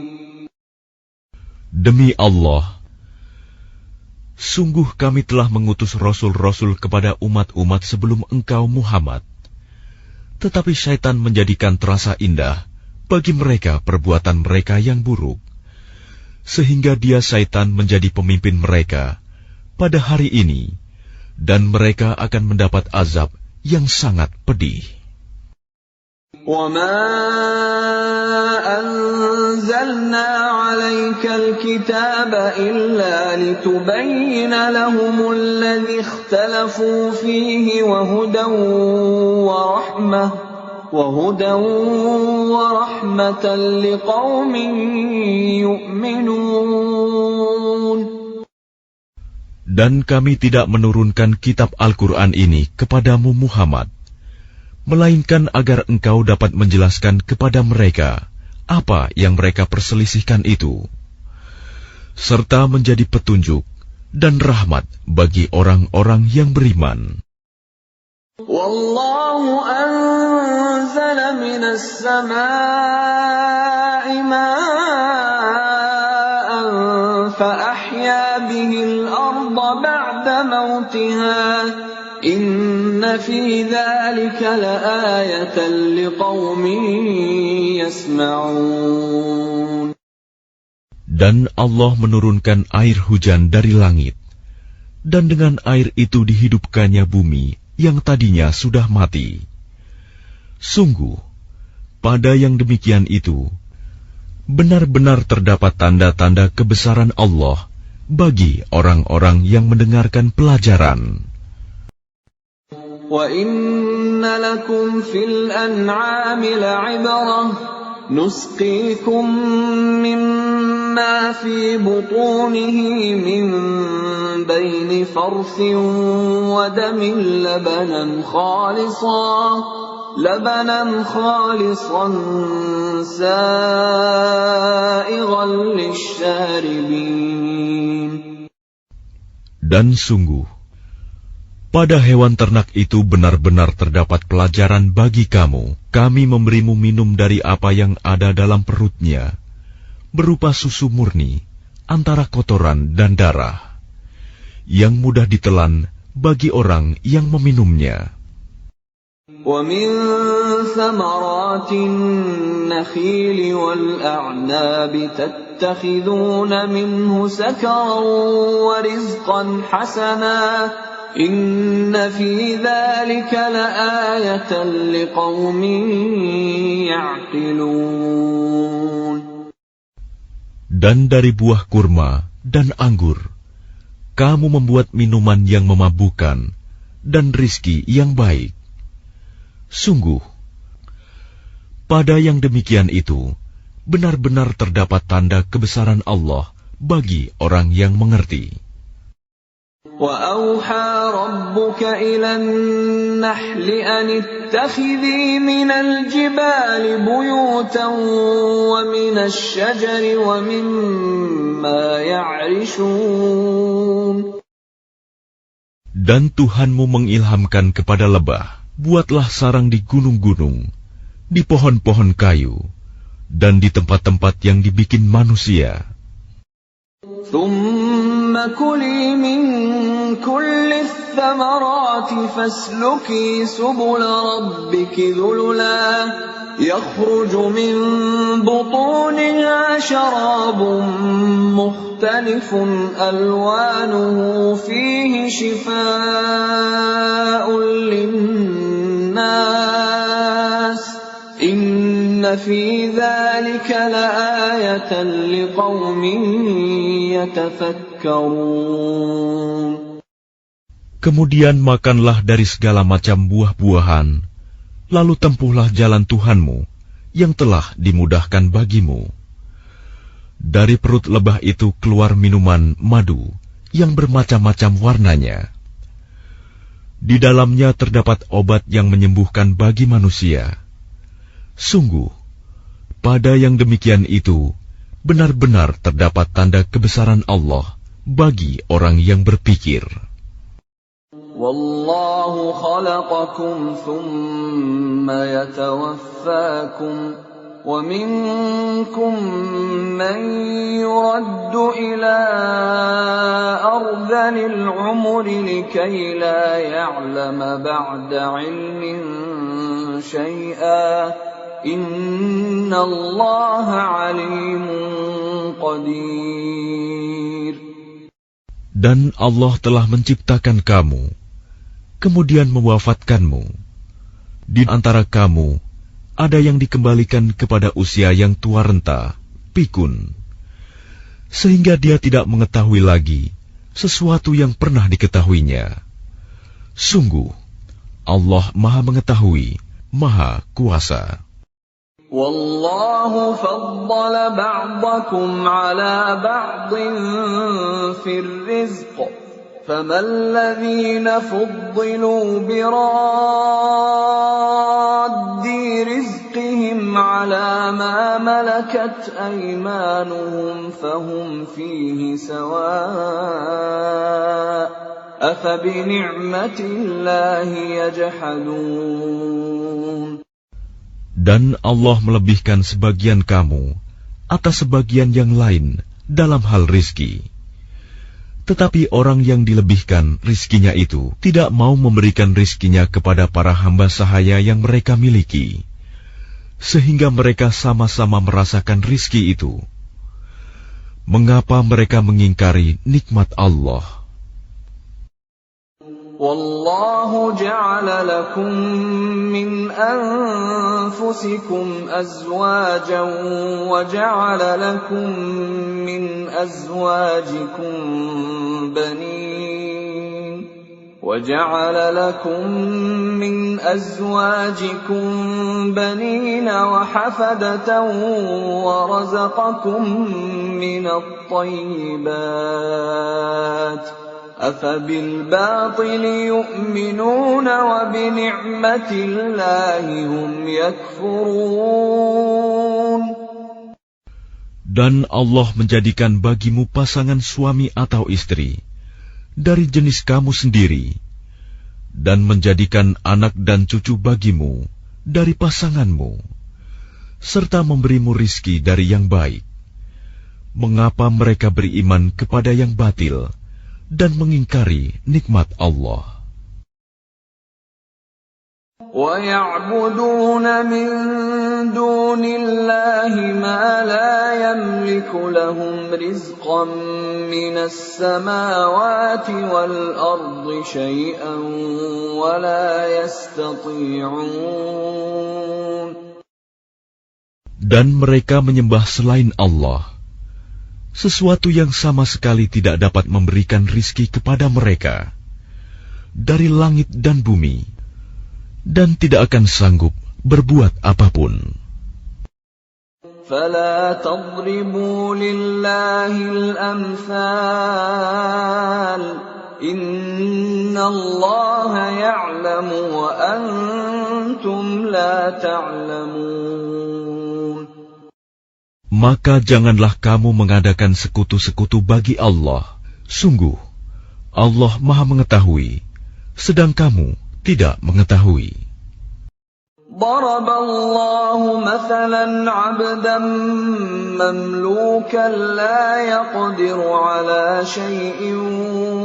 Demi Allah, sungguh kami telah mengutus rasul-rasul kepada umat-umat sebelum engkau Muhammad. Tetapi syaitan menjadikan terasa indah bagi mereka perbuatan mereka yang buruk, sehingga dia syaitan menjadi pemimpin mereka pada hari ini, dan mereka akan mendapat azab yang sangat pedih. وَمَا أَنزَلْنَا عَلَيْكَ الْكِتَابَ إِلَّا لِتُبَيِّنَ لَهُمُ الَّذِي اخْتَلَفُوا فِيهِ وَهُدًى وَرَحْمَةً لِقَوْمٍ يُؤْمِنُونَ. Dan kami tidak menurunkan kitab Al-Quran ini kepadamu Muhammad, melainkan agar engkau dapat menjelaskan kepada mereka apa yang mereka perselisihkan itu, serta menjadi petunjuk dan rahmat bagi orang-orang yang beriman. Wallahu anzala minas samaa'i ma'an fa ahya bihil arda ba'da mautiha. Inna fi dzalika laayatan liqaumin yasma'un. Dan Allah menurunkan air hujan dari langit, dan dengan air itu dihidupkannya bumi yang tadinya sudah mati. Sungguh, pada yang demikian itu, benar-benar terdapat tanda-tanda kebesaran Allah bagi orang-orang yang mendengarkan pelajaran. وَإِنَّ لَكُمْ فِي الْأَنْعَامِ لَعِبْرَةً نسقيكم مما في بطونه من بين فرث ودم لبنا خالصا سائغا للشاربين. Dan sungguh, pada hewan ternak itu benar-benar terdapat pelajaran bagi kamu. Kami memberimu minum dari apa yang ada dalam perutnya, berupa susu murni, antara kotoran dan darah, yang mudah ditelan bagi orang yang meminumnya. وَمِن ثَمَرَاتِ النَّخِيلِ وَالْأَعْنَابِ تَتَّخِذُونَ مِنْهُ سَكَرًا وَرِزْقًا حَسَنًا إِنَّ فِي ذَلِكَ لَآيَةً لِقَوْمٍ يَعْقِلُونَ. Dan dari buah kurma dan anggur, kamu membuat minuman yang memabukkan dan rizki yang baik. Sungguh, pada yang demikian itu, benar-benar terdapat tanda kebesaran Allah bagi orang yang mengerti. وَأَوْحَى رَبُّكَ إِلَى النَّحْلِ أَنِ اتَّخِذِي مِنَ الْجِبَالِ بُيُوتًا وَمِنَ الشَّجَرِ وَمِمَّا يَعْرِشُونَ. Dan Tuhanmu mengilhamkan kepada lebah, buatlah sarang di gunung-gunung, di pohon-pohon kayu, dan di tempat-tempat yang dibikin manusia. ثُمَّ كُلِي مِن كُلِّ الثَّمَرَاتِ فَاسْلُكِي سُبُلَ رَبِّكِ ذُلُلًا يَخْرُجُ مِن بُطُونِهَا شَرَابٌ مُخْتَلِفٌ أَلْوَانُهُ فِيهِ شِفَاءٌ لِلنَّاسِ إِنَّ فِي ذَلِكَ لَآيَةً لِقَوْمٍ يَتَفَكَّرُونَ. Kemudian makanlah dari segala macam buah-buahan, lalu tempuhlah jalan Tuhanmu yang telah dimudahkan bagimu. Dari perut lebah itu keluar minuman madu yang bermacam-macam warnanya. Di dalamnya terdapat obat yang menyembuhkan bagi manusia. Sungguh, pada yang demikian itu, benar-benar terdapat tanda kebesaran Allah bagi orang yang berpikir. Wallahu khalaqakum thumma yatawaffakum wa minkum man yuraddu ila ardhanil umri likay la ya'lama ba'da ilmin shay'a innallaha alimun qadir. Dan Allah telah menciptakan kamu, kemudian mewafatkanmu. Di antara kamu, ada yang dikembalikan kepada usia yang tua renta, pikun, sehingga dia tidak mengetahui lagi sesuatu yang pernah diketahuinya. Sungguh, Allah Maha Mengetahui, Maha Kuasa. Wallahu faddala ba'dakum ala ba'din fir rizq faman ladhina fuddilu biraddi rizqihim ala ma malakat aymanuhum fahum fihi sawa' afa bi ni'matillahi yajhadun. Dan Allah melebihkan sebagian kamu atas sebagian yang lain dalam hal rizki. Tetapi orang yang dilebihkan rizkinya itu tidak mau memberikan rizkinya kepada para hamba sahaya yang mereka miliki, sehingga mereka sama-sama merasakan rizki itu. Mengapa mereka mengingkari nikmat Allah? Wallahu ja'ala lakum min anfusikum azwajan wa ja'ala lakum min azwajikum banin وَجَعَلَ لَكُم مِّنْ أَزْوَاجِكُم بَنِينَ وَحَفَدَةً وَرَزَقَكُم مِّنَ الطَّيِّبَاتِ ۚ أَفَبِالْبَاطِلِ يُؤْمِنُونَ وَبِنِعْمَةِ اللَّهِ هُمْ يَكْفُرُونَ. Dan Allah menjadikan bagimu pasangan suami atau istri dari jenis kamu sendiri, dan menjadikan anak dan cucu bagimu dari pasanganmu, serta memberimu rizki dari yang baik. Mengapa mereka beriman kepada yang batil dan mengingkari nikmat Allah? وَيَعْبُدُونَ مِن دُونِ اللَّهِ مَا لَا يَمْلِكُ لَهُمْ رِزْقًا مِّنَ السَّمَاوَاتِ وَالْأَرْضِ شَيْئًا وَلَا يَسْتَطِيعُونَ. Dan mereka menyembah selain Allah sesuatu yang sama sekali tidak dapat memberikan rizki kepada mereka dari langit dan bumi, dan tidak akan sanggup berbuat apapun. فَلَا تَضْرِبُوا لِلَّهِ الْأَمْثَالَ إِنَّ اللَّهَ يَعْلَمُ وَأَنْتُمْ لَا تَعْلَمُونَ. Maka janganlah kamu mengadakan sekutu-sekutu bagi Allah. Sungguh, Allah Maha mengetahui, sedang kamu tidak mengetahui. ضرب الله مثلا عبدا مملوكا لا يقدر على شيء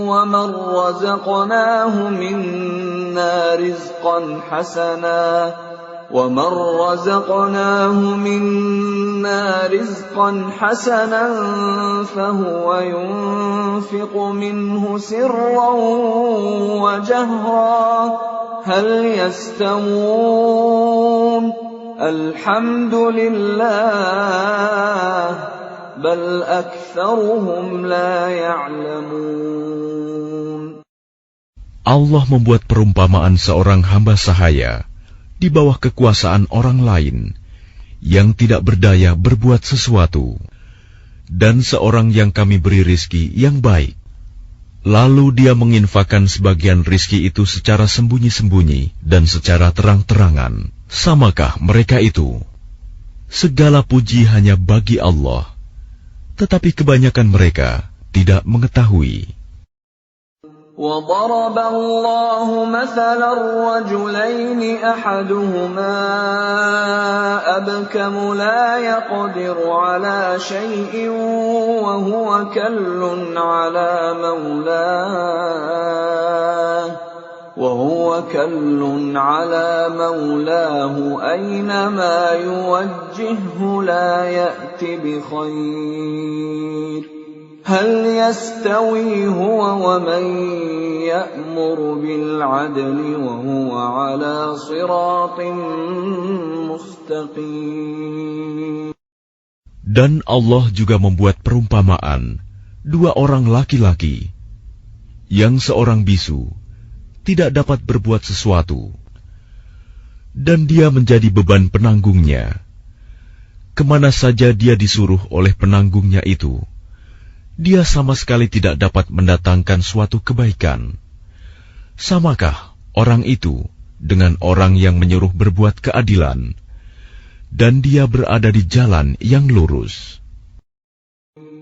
ومن رزقناه منا رزقا حسنا فهو ينفق منه سرا وجهرا هل يستوون الحمد لله بل أكثرهم لا يعلمون. Allah membuat perumpamaan seorang hamba sahaya di bawah kekuasaan orang lain yang tidak berdaya berbuat sesuatu, dan seorang yang kami beri rizki yang baik. Lalu dia menginfakkan sebagian rizki itu secara sembunyi-sembunyi dan secara terang-terangan. Samakah mereka itu? Segala puji hanya bagi Allah, tetapi kebanyakan mereka tidak mengetahui. وَضَرَبَ اللَّهُ مَثَلًا رَّجُلَيْنِ أَحَدُهُمَا أَبْكَمُ لَا يَقْدِرُ عَلَىٰ شَيْءٍ وَهُوَ كَلٌّ عَلَىٰ مَوْلَاهُ أَيْنَمَا يُوَجِّههُّ لَا يَأْتِ بِخَيْرٍ هل يستوي هو ومن يأمر بالعدل وهو على صراط مستقيم. Dan Allah juga membuat perumpamaan dua orang laki-laki, yang seorang bisu tidak dapat berbuat sesuatu, dan dia menjadi beban penanggungnya. Kemana saja dia disuruh oleh penanggungnya itu, dia sama sekali tidak dapat mendatangkan suatu kebaikan. Samakah orang itu dengan orang yang menyuruh berbuat keadilan, dan dia berada di jalan yang lurus?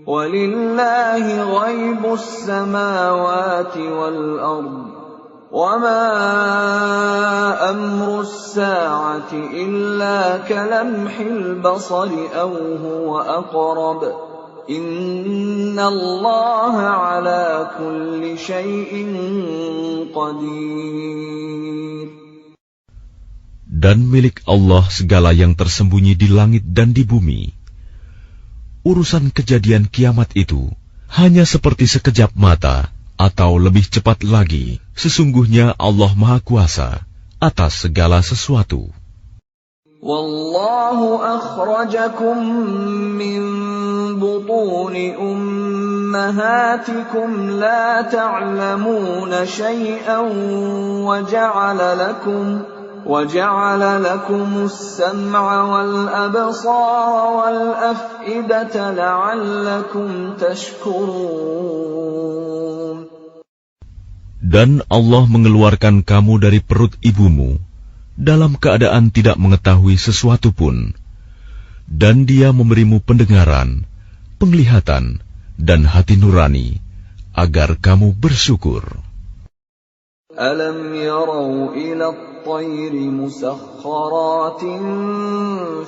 وَلِلَّهِ غَيْبُ السَّمَاوَاتِ وَالْأَرْضِ وَمَا أَمْرُ السَّاعَةِ إِلَّا كَلَمْحِ الْبَصَرِ أَوْ هُوَ أَقْرَبُ إِنَّ اللَّهَ عَلَى كُلِّ شَيْءٍ قَدِيرٌ. Dan milik Allah segala yang tersembunyi di langit dan di bumi. Urusan kejadian kiamat itu hanya seperti sekejap mata atau lebih cepat lagi. Sesungguhnya Allah Maha Kuasa atas segala sesuatu. وَاللَّهُ أَخْرَجَكُم مِّن بُطُونِ أمهاتكم لا تعلمون شيئا وجعل لكم السمع والأبصار والأفئدة لعلكم تشكرون. Dan Allah mengeluarkan kamu dari perut ibumu dalam keadaan tidak mengetahui sesuatu pun, dan Dia memberimu pendengaran, penglihatan, dan hati nurani, agar kamu bersyukur. Alam yarau ila at-tayri musakhkharatin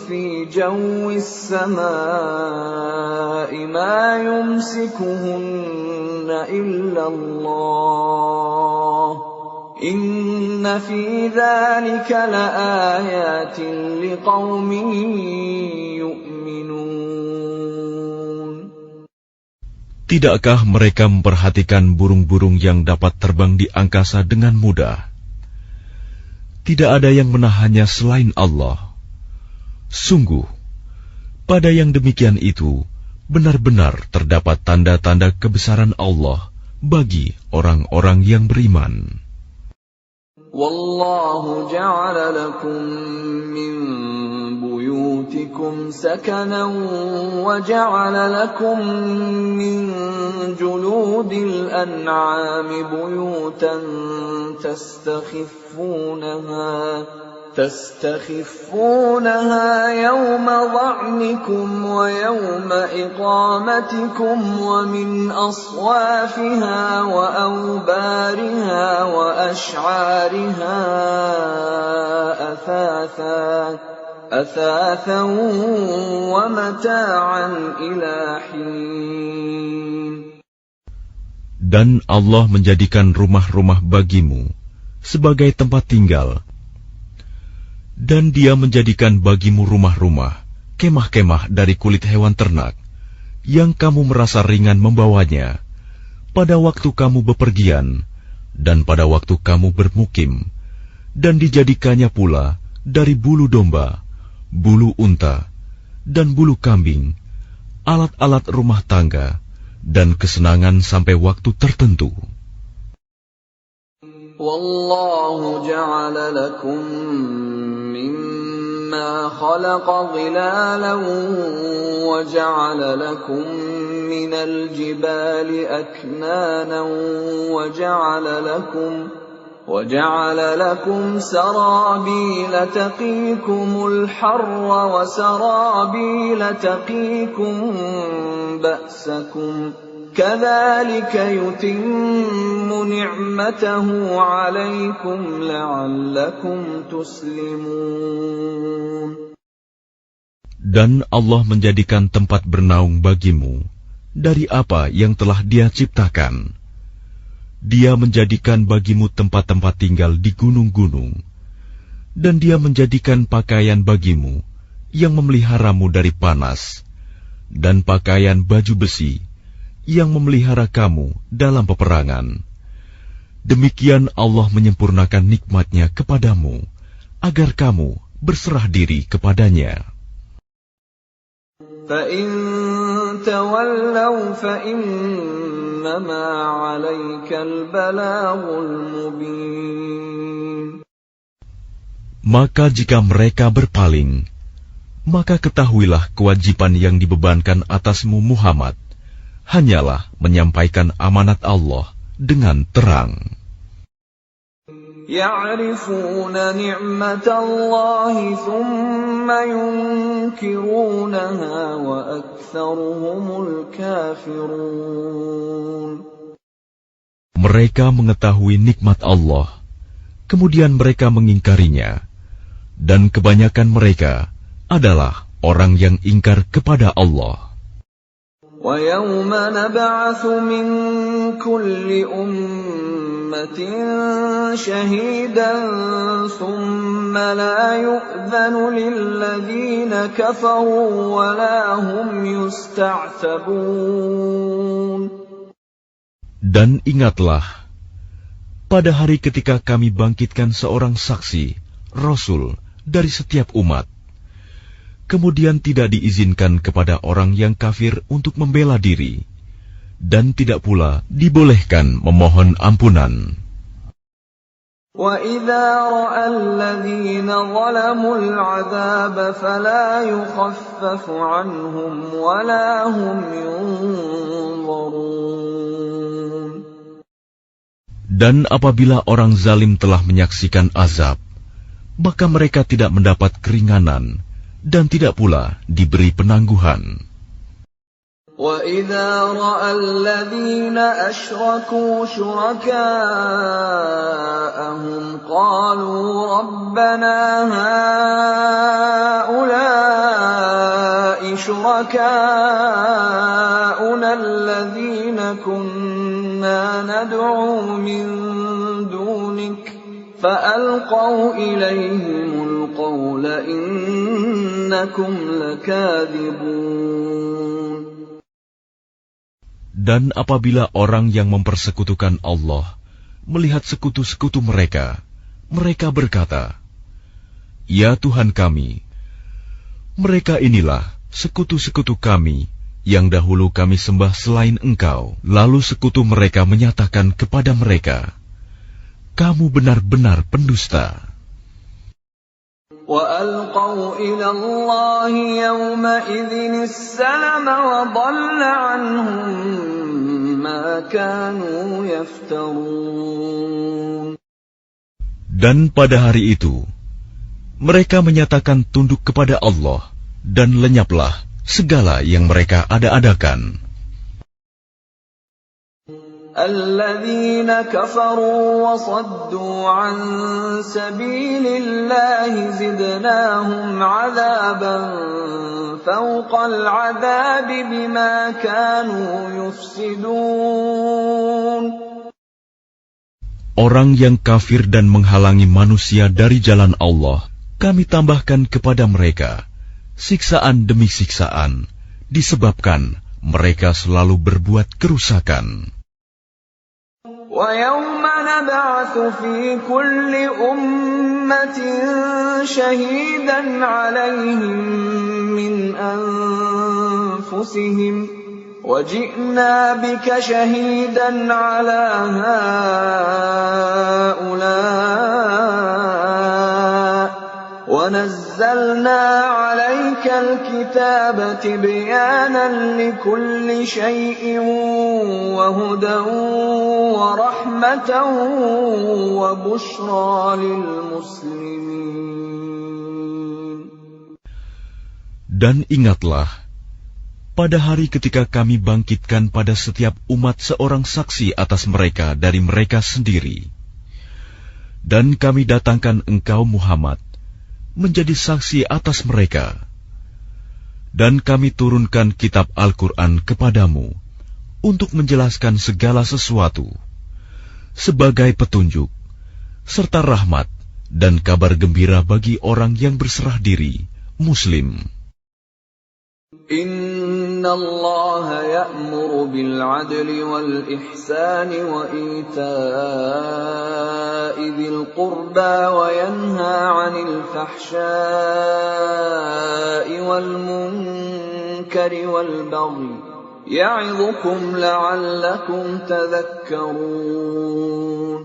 fi jawis samaa'i ma yumsikuhunna illa Allah. Inna fi dzalika laayatin liqaumin yu'minun. Tidakkah mereka memperhatikan burung-burung yang dapat terbang di angkasa dengan mudah? Tidak ada yang menahannya selain Allah. Sungguh, pada yang demikian itu, benar-benar terdapat tanda-tanda kebesaran Allah bagi orang-orang yang beriman. Wallahu ja'ala lakum min buyutikum sakanan wa ja'ala lakum min juludil an'ami buyutan تستخفونها يوم ظعنكم ويوم إقامتكم ومن أصوافها وأوبارها وأشعارها أثاثا ومتاعا إلى حين. Dan Allah menjadikan rumah-rumah bagimu sebagai tempat tinggal, dan Dia menjadikan bagimu rumah-rumah, kemah-kemah dari kulit hewan ternak, yang kamu merasa ringan membawanya, pada waktu kamu bepergian, dan pada waktu kamu bermukim, dan dijadikannya pula dari bulu domba, bulu unta, dan bulu kambing, alat-alat rumah tangga, dan kesenangan sampai waktu tertentu. Wallahu ja'ala lakum mimma khalaqa dhilalan wa ja'ala lakum minal jibali aknanan wa ja'ala lakum sarabila taqikumul harra wa sarabila taqikum ba'sakum. كذلك يتم نعمته عليكم لعلكم تسلمون. Dan Allah menjadikan tempat bernaung bagimu dari apa yang telah Dia ciptakan. Dia menjadikan bagimu tempat-tempat tinggal di gunung-gunung, dan Dia menjadikan pakaian bagimu yang memeliharamu dari panas, dan pakaian baju besi yang memelihara kamu dalam peperangan. Demikian Allah menyempurnakan nikmat-Nya kepadamu, agar kamu berserah diri kepadanya. فَإِن تَوَلَّوْا فَإِنَّمَا عَلَيْكَ الْبَلَاغُ الْمُبِينُ. Maka jika mereka berpaling, maka ketahuilah kewajiban yang dibebankan atasmu Muhammad hanyalah menyampaikan amanat Allah dengan terang. يَعْرِفُونَ نِعْمَةَ اللَّهِ ثُمَّ يُنْكِرُونَهَا وَأَكْثَرُهُمُ الْكَافِرُونَ. Mereka mengetahui nikmat Allah, kemudian mereka mengingkarinya, dan kebanyakan mereka adalah orang yang ingkar kepada Allah. وَيَوْمَ نَبْعَثُ مِنْ كُلِّ أُمَّةٍ شَهِيدًا ثُمَّ لَا يُؤْذَنُ لِلَّذِينَ كَفَرُوا وَلَا هُمْ يُسْتَعْتَبُونَ. Dan ingatlah, pada hari ketika kami bangkitkan seorang saksi, Rasul dari setiap umat, kemudian tidak diizinkan kepada orang yang kafir untuk membela diri, dan tidak pula dibolehkan memohon ampunan. وَإِذَا رَأَى الَّذِينَ ظَلَمُوا الْعَذَابَ فَلَا يُخَفَّفُ عَنْهُمْ وَلَا هُمْ يُنظَرُونَ. Dan apabila orang zalim telah menyaksikan azab, maka mereka tidak mendapat keringanan dan tidak pula diberi penangguhan. وَإِذَا رَأَى الَّذِينَ أَشْرَكُوا شُرَكَاءَهُمْ قَالُوا رَبَّنَا هَؤُلَاءِ شُرَكَاؤُنَا الَّذِينَ كُنَّا نَدْعُو مِن دُونِكَ فَأَلْقَوْا إِلَيْهِمُ الْقَوْلَ إِنَّكُمْ لَكَاذِبُونَ. Dan apabila orang yang mempersekutukan Allah melihat sekutu-sekutu mereka, mereka berkata, "Ya Tuhan kami, mereka inilah sekutu-sekutu kami yang dahulu kami sembah selain Engkau." Lalu sekutu mereka menyatakan kepada mereka, "Kamu benar-benar pendusta." وَأَلْقَوْا إِلَى اللَّهِ يَوْمَئِذٍ السَّلَمَ وَضَلَّ عَنْهُمْ مَا كَانُوا يَفْتَرُونَ. Dan pada hari itu, mereka menyatakan tunduk kepada Allah dan lenyaplah segala yang mereka ada-adakan. الَّذِينَ كَفَرُوا وَصَدُّوا عَن سَبِيلِ اللَّهِ زِدْنَاهُمْ عَذَابًا فَوْقَ الْعَذَابِ بِمَا كَانُوا يُفْسِدُونَ. Orang yang kafir dan menghalangi manusia dari jalan Allah, kami tambahkan kepada mereka siksaan demi siksaan, disebabkan mereka selalu berbuat kerusakan. وَيَوْمَ نَبْعَثُ فِي كُلِّ أُمَّةٍ شَهِيدًا عَلَيْهِمْ مِنْ أَنفُسِهِمْ وَجِئْنَا بِكَ شَهِيدًا عَلَى هَؤُلَاءِ وَنَزَّلْنَا عَلَيْكَ الْكِتَابَ تِبْيَانًا لِكُلِّ شَيْءٍ وَهُدًى وَرَحْمَةً وَبُشْرَى لِلْمُسْلِمِينَ. Dan ingatlah, pada hari ketika kami bangkitkan pada setiap umat seorang saksi atas mereka dari mereka sendiri. Dan kami datangkan engkau Muhammad menjadi saksi atas mereka. Dan kami turunkan kitab Al-Quran kepadamu untuk menjelaskan segala sesuatu sebagai petunjuk, serta rahmat dan kabar gembira bagi orang yang berserah diri, Muslim. Inna Allah ya'muru bil 'adli wal ihsani wa ita'i dzil qurba wa yanha 'anil fahsya'i wal munkari wal baghi ya'idhukum la'allakum tadhakkarun.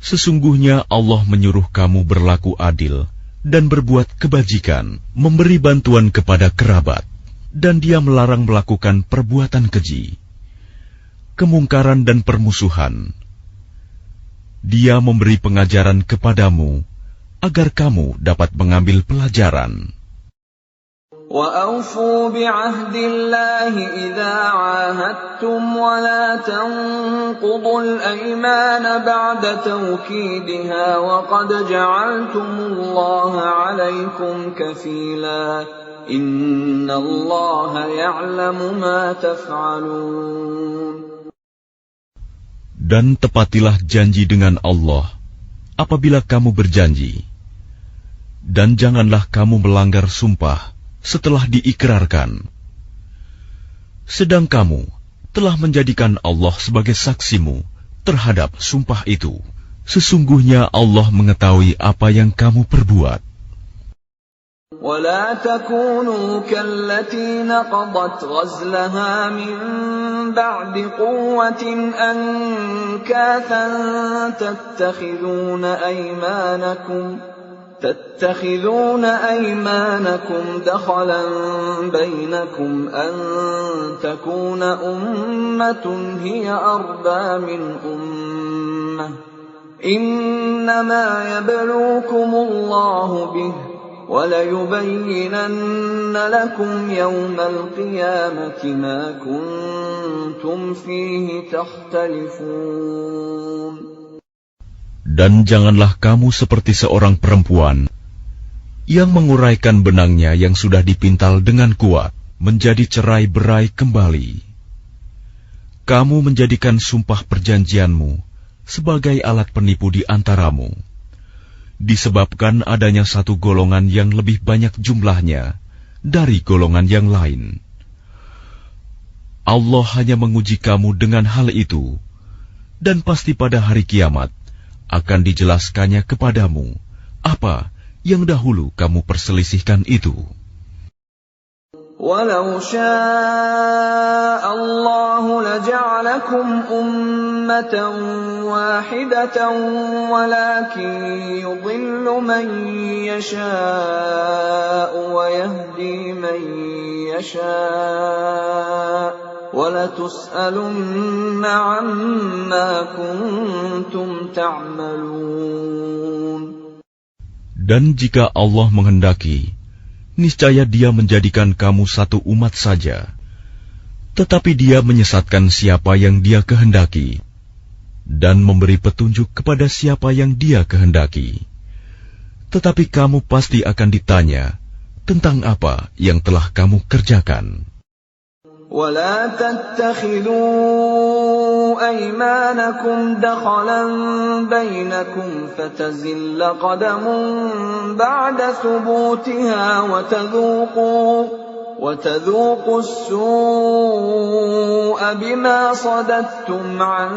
Sesungguhnya Allah menyuruh kamu berlaku adil dan berbuat kebajikan, memberi bantuan kepada kerabat, dan Dia melarang melakukan perbuatan keji, kemungkaran dan permusuhan. Dia memberi pengajaran kepadamu agar kamu dapat mengambil pelajaran. وَأَوْفُوا بِعَهْدِ اللَّهِ إِذَا عَاهَدتُّمْ وَلَا تَنقُضُوا الْأَيْمَانَ بَعْدَ تَوْكِيدِهَا وَقَدْ جَعَلْتُمُ اللَّهَ عَلَيْكُمْ كَفِيلًا إِنَّ اللَّهَ يَعْلَمُ مَا تَفْعَلُونَ. Dan tepatilah janji dengan Allah apabila kamu berjanji, dan janganlah kamu melanggar sumpah setelah diikrarkan. Sedang kamu telah menjadikan Allah sebagai saksimu terhadap sumpah itu. Sesungguhnya Allah mengetahui apa yang kamu perbuat. ولا تكونوا كالتي نقضت غزلها من بعد قوة أنكاثا تتخذون أيمانكم دخلا بينكم أن تكون أمة هي أربى من أمة إنما يبلوكم الله به وَلَيُبَيِّنَنَّ لَكُمْ يَوْمَ الْقِيَامَةِ مَا كُنتُمْ فِيهِ تَخْتَلِفُونَ. Dan janganlah kamu seperti seorang perempuan yang menguraikan benangnya yang sudah dipintal dengan kuat menjadi cerai-berai kembali. Kamu menjadikan sumpah perjanjianmu sebagai alat penipu di antaramu, disebabkan adanya satu golongan yang lebih banyak jumlahnya dari golongan yang lain. Allah hanya menguji kamu dengan hal itu, dan pasti pada hari kiamat akan dijelaskannya kepadamu apa yang dahulu kamu perselisihkan itu. وَلَوْ شَاءَ اللَّهُ لَجَعَلَكُمْ أُمَّةً وَاحِدَةً وَلَكِنْ يُضِلُّ مَنْ يَشَاءُ وَيَهْدِي مَنْ يَشَاءُ وَلَتُسْأَلُنَّ عَمَّا كُنْتُمْ تَعْمَلُونَ. Dan jika Allah menghendaki, niscaya Dia menjadikan kamu satu umat saja, tetapi Dia menyesatkan siapa yang Dia kehendaki, dan memberi petunjuk kepada siapa yang Dia kehendaki. Tetapi kamu pasti akan ditanya tentang apa yang telah kamu kerjakan. وَلَا تَتَّخِذُوا أَيْمَانَكُمْ دَخَلًا بَيْنَكُمْ فَتَزِلَّ قَدَمٌ بَعْدَ ثُبُوتِهَا وَتَذُوقُوا السُّوءَ بِمَا صَدَدتُّمْ عَنْ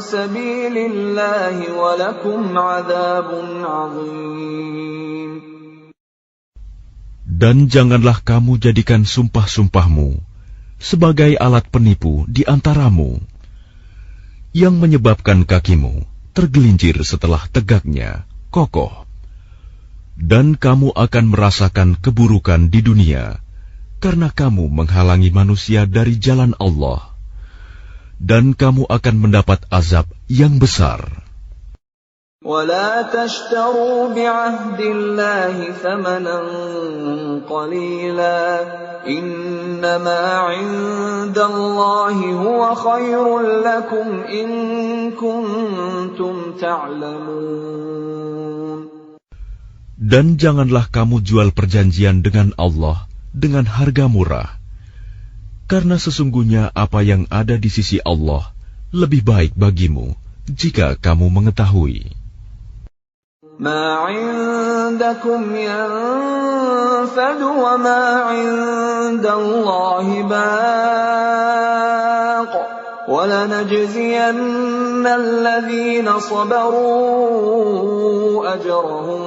سَبِيلِ اللَّهِ وَلَكُمْ عَذَابٌ عَظِيمٌ. Dan janganlah kamu jadikan sumpah-sumpahmu sebagai alat penipu di antaramu, yang menyebabkan kakimu tergelincir setelah tegaknya kokoh, dan kamu akan merasakan keburukan di dunia karena kamu menghalangi manusia dari jalan Allah, dan kamu akan mendapat azab yang besar. وَلَا تَشْتَرُوا بِعَهْدِ اللَّهِ ثَمَنًا قَلِيلًا إِنَّمَا عِندَ اللَّهِ هُوَ خَيْرٌ لَكُمْ إِن كُنتُمْ تَعْلَمُونَ. Dan janganlah kamu jual perjanjian dengan Allah dengan harga murah, karena sesungguhnya apa yang ada di sisi Allah lebih baik bagimu jika kamu mengetahui. مَا عِندَكُمْ يَنفَدُ وَمَا عِندَ اللَّهِ بَاقٍ وَلَنَجْزِيَنَّ الَّذِينَ صَبَرُوا أَجْرَهُمْ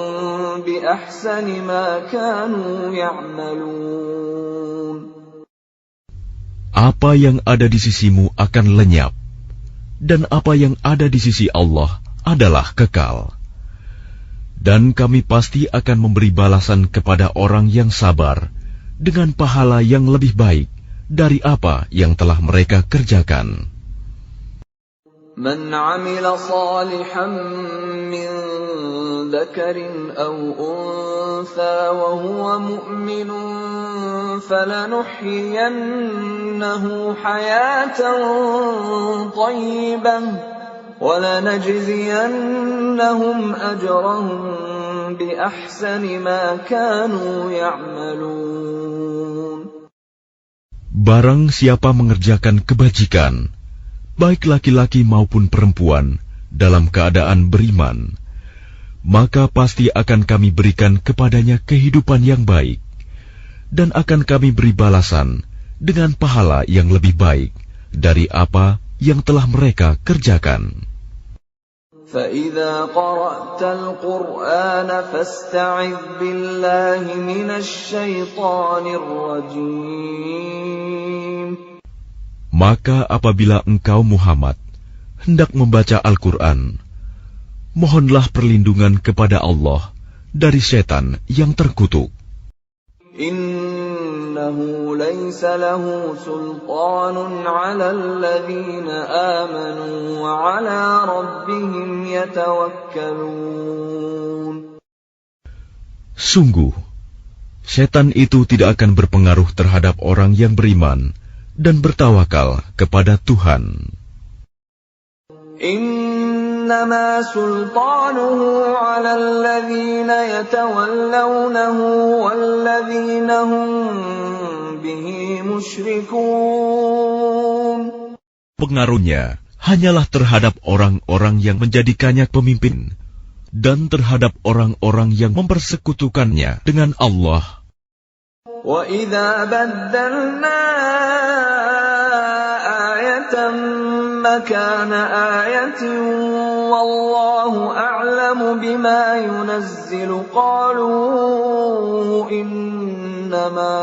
بِأَحْسَنِ مَا كَانُوا يَعْمَلُونَ. Apa yang ada di sisimu akan lenyap, dan apa yang ada di sisi Allah adalah kekal. Dan kami pasti akan memberi balasan kepada orang yang sabar dengan pahala yang lebih baik dari apa yang telah mereka kerjakan. من عمل صالحا من ذكر أو أنثى وهو مؤمن فلنحيينه حياة طيبة ولنجزينهم أجرهم بأحسن ما كانوا يعملون. Barang siapa mengerjakan kebajikan, baik laki-laki maupun perempuan, dalam keadaan beriman, maka pasti akan kami berikan kepadanya kehidupan yang baik, dan akan kami beri balasan dengan pahala yang lebih baik dari apa yang telah mereka kerjakan. فإذا قرأت القرآن فاستعذ بالله من الشيطان الرجيم. Maka apabila engkau Muhammad hendak membaca Al-Quran, mohonlah perlindungan kepada Allah dari setan yang terkutuk. Innahu laysa lahu sultanun 'ala alladhina amanu wa 'ala rabbihim yatawakkalun. Sungguh, setan itu tidak akan berpengaruh terhadap orang yang beriman dan bertawakal kepada Tuhan. Innama sultanuhu 'ala alladhina yatawallawnahu walladhina hum bihi musyrikun. Pengaruhnya hanyalah terhadap orang-orang yang menjadikannya pemimpin dan terhadap orang-orang yang mempersekutukannya dengan Allah. Wa idza baddalna ayatan makana ayatin wallahu a'lamu bima yunazzilu qalu innama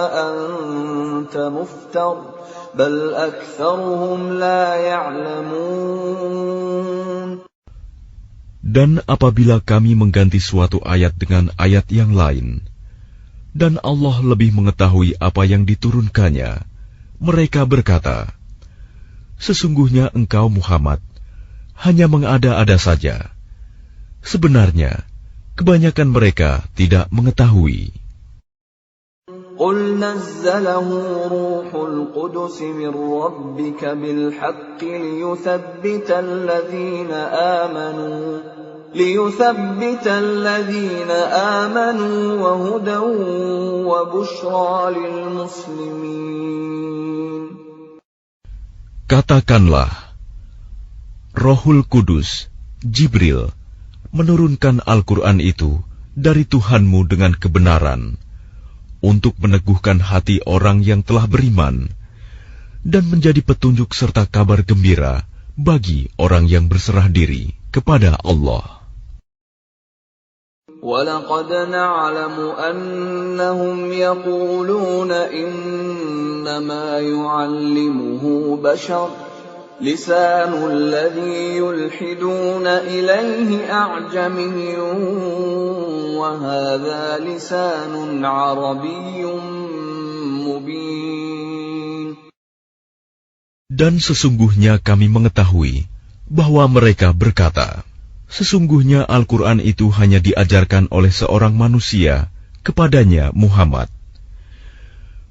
anta muftar bal aktharuhum la ya'lamun. Dan apabila kami mengganti suatu ayat dengan ayat yang lain, dan Allah lebih mengetahui apa yang diturunkannya, mereka berkata, sesungguhnya engkau Muhammad hanya mengada-ada saja. Sebenarnya, kebanyakan mereka tidak mengetahui. Qul nazzalahu ruhul qudus min rabbika bil haqqi liyuthabbita alladhina amanu wa hudan wa bushra lil muslimin. Katakanlah, Rohul Kudus, Jibril, menurunkan Al-Quran itu dari Tuhanmu dengan kebenaran, untuk meneguhkan hati orang yang telah beriman, dan menjadi petunjuk serta kabar gembira bagi orang yang berserah diri kepada Allah. وَلَقَدْ نَعْلَمُ أَنَّهُمْ يَقُولُونَ إِنَّمَا يُعَلِّمُهُ بَشَرٌ لِسَانُ الَّذِي يُلْحِدُونَ إِلَيْهِ أَعْجَمِيٌّ وَهَذَا لِسَانٌ عَرَبِيٌّ مُبِينٌ. Dan sesungguhnya kami mengetahui bahwa mereka berkata, sesungguhnya Al-Quran itu hanya diajarkan oleh seorang manusia kepadanya Muhammad.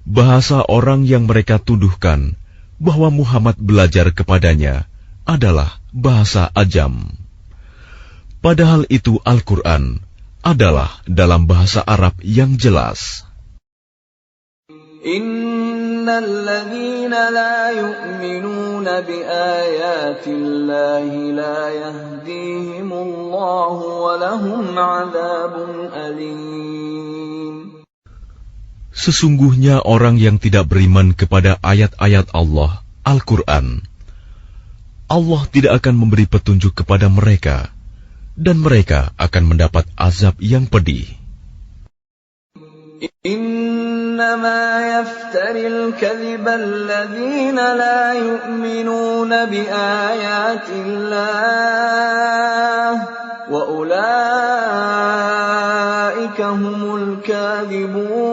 Bahasa orang yang mereka tuduhkan bahwa Muhammad belajar kepadanya adalah bahasa Ajam. Padahal itu Al-Quran adalah dalam bahasa Arab yang jelas. Innal ladzina la yu'minuna bi ayatillahi la yahdihimullahu wa lahum 'adzabun alim. Sesungguhnya orang yang tidak beriman kepada ayat-ayat Allah, Al-Quran, Allah tidak akan memberi petunjuk kepada mereka, dan mereka akan mendapat azab yang pedih. Innama yaftaril kadhiba alladhina la yu'minuna bi ayatillah wa ulaika humul kadhibun.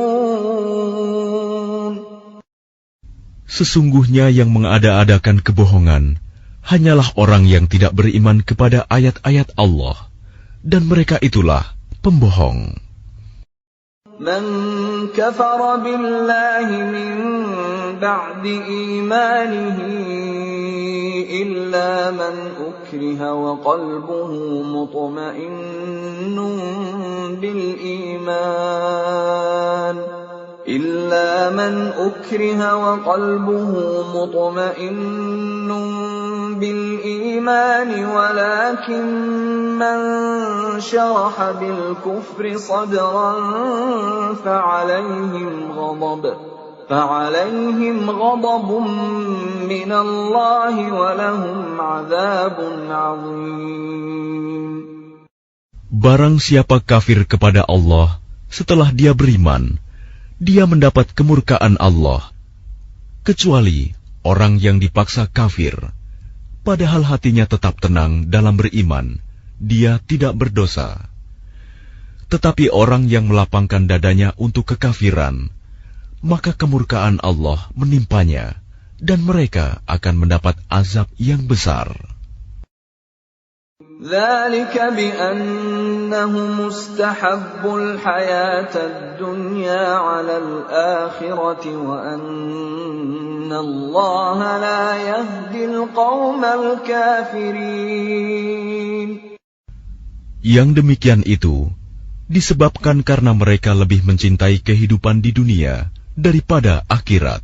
Sesungguhnya yang mengada-adakan kebohongan hanyalah orang yang tidak beriman kepada ayat-ayat Allah, dan mereka itulah pembohong. Man kafara billahi min ba'di imanihi illa man ukriha wa qalbuhu mutma'innun bil iman. إلا من أكره وقلبه مطمئن بالإيمان ولكن من شرح بالكفر صدرا فعليهم غضب من الله ولهم عذاب عظيم. Barang siapa kafir kepada Allah setelah dia beriman, dia mendapat kemurkaan Allah. Kecuali orang yang dipaksa kafir, padahal hatinya tetap tenang dalam beriman, dia tidak berdosa. Tetapi orang yang melapangkan dadanya untuk kekafiran, maka kemurkaan Allah menimpanya, dan mereka akan mendapat azab yang besar. ذلك بأنهم استحبوا الحياة الدنيا على الآخرة وأن الله لا يهدي القوم الكافرين. Yang demikian itu disebabkan karena mereka lebih mencintai kehidupan di dunia daripada akhirat,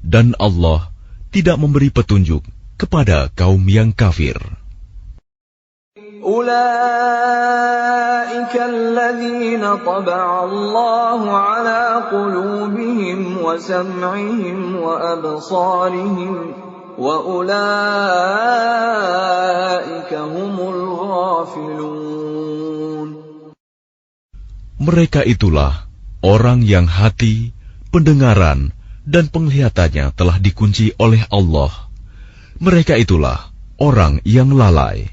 dan Allah tidak memberi petunjuk kepada kaum yang kafir. أولئك الذين طبع الله على قلوبهم وسمعهم وأبصارهم وأولئك هم الغافلون. Mereka itulah orang yang hati, pendengaran, dan penglihatannya telah dikunci oleh Allah. Mereka itulah orang yang lalai.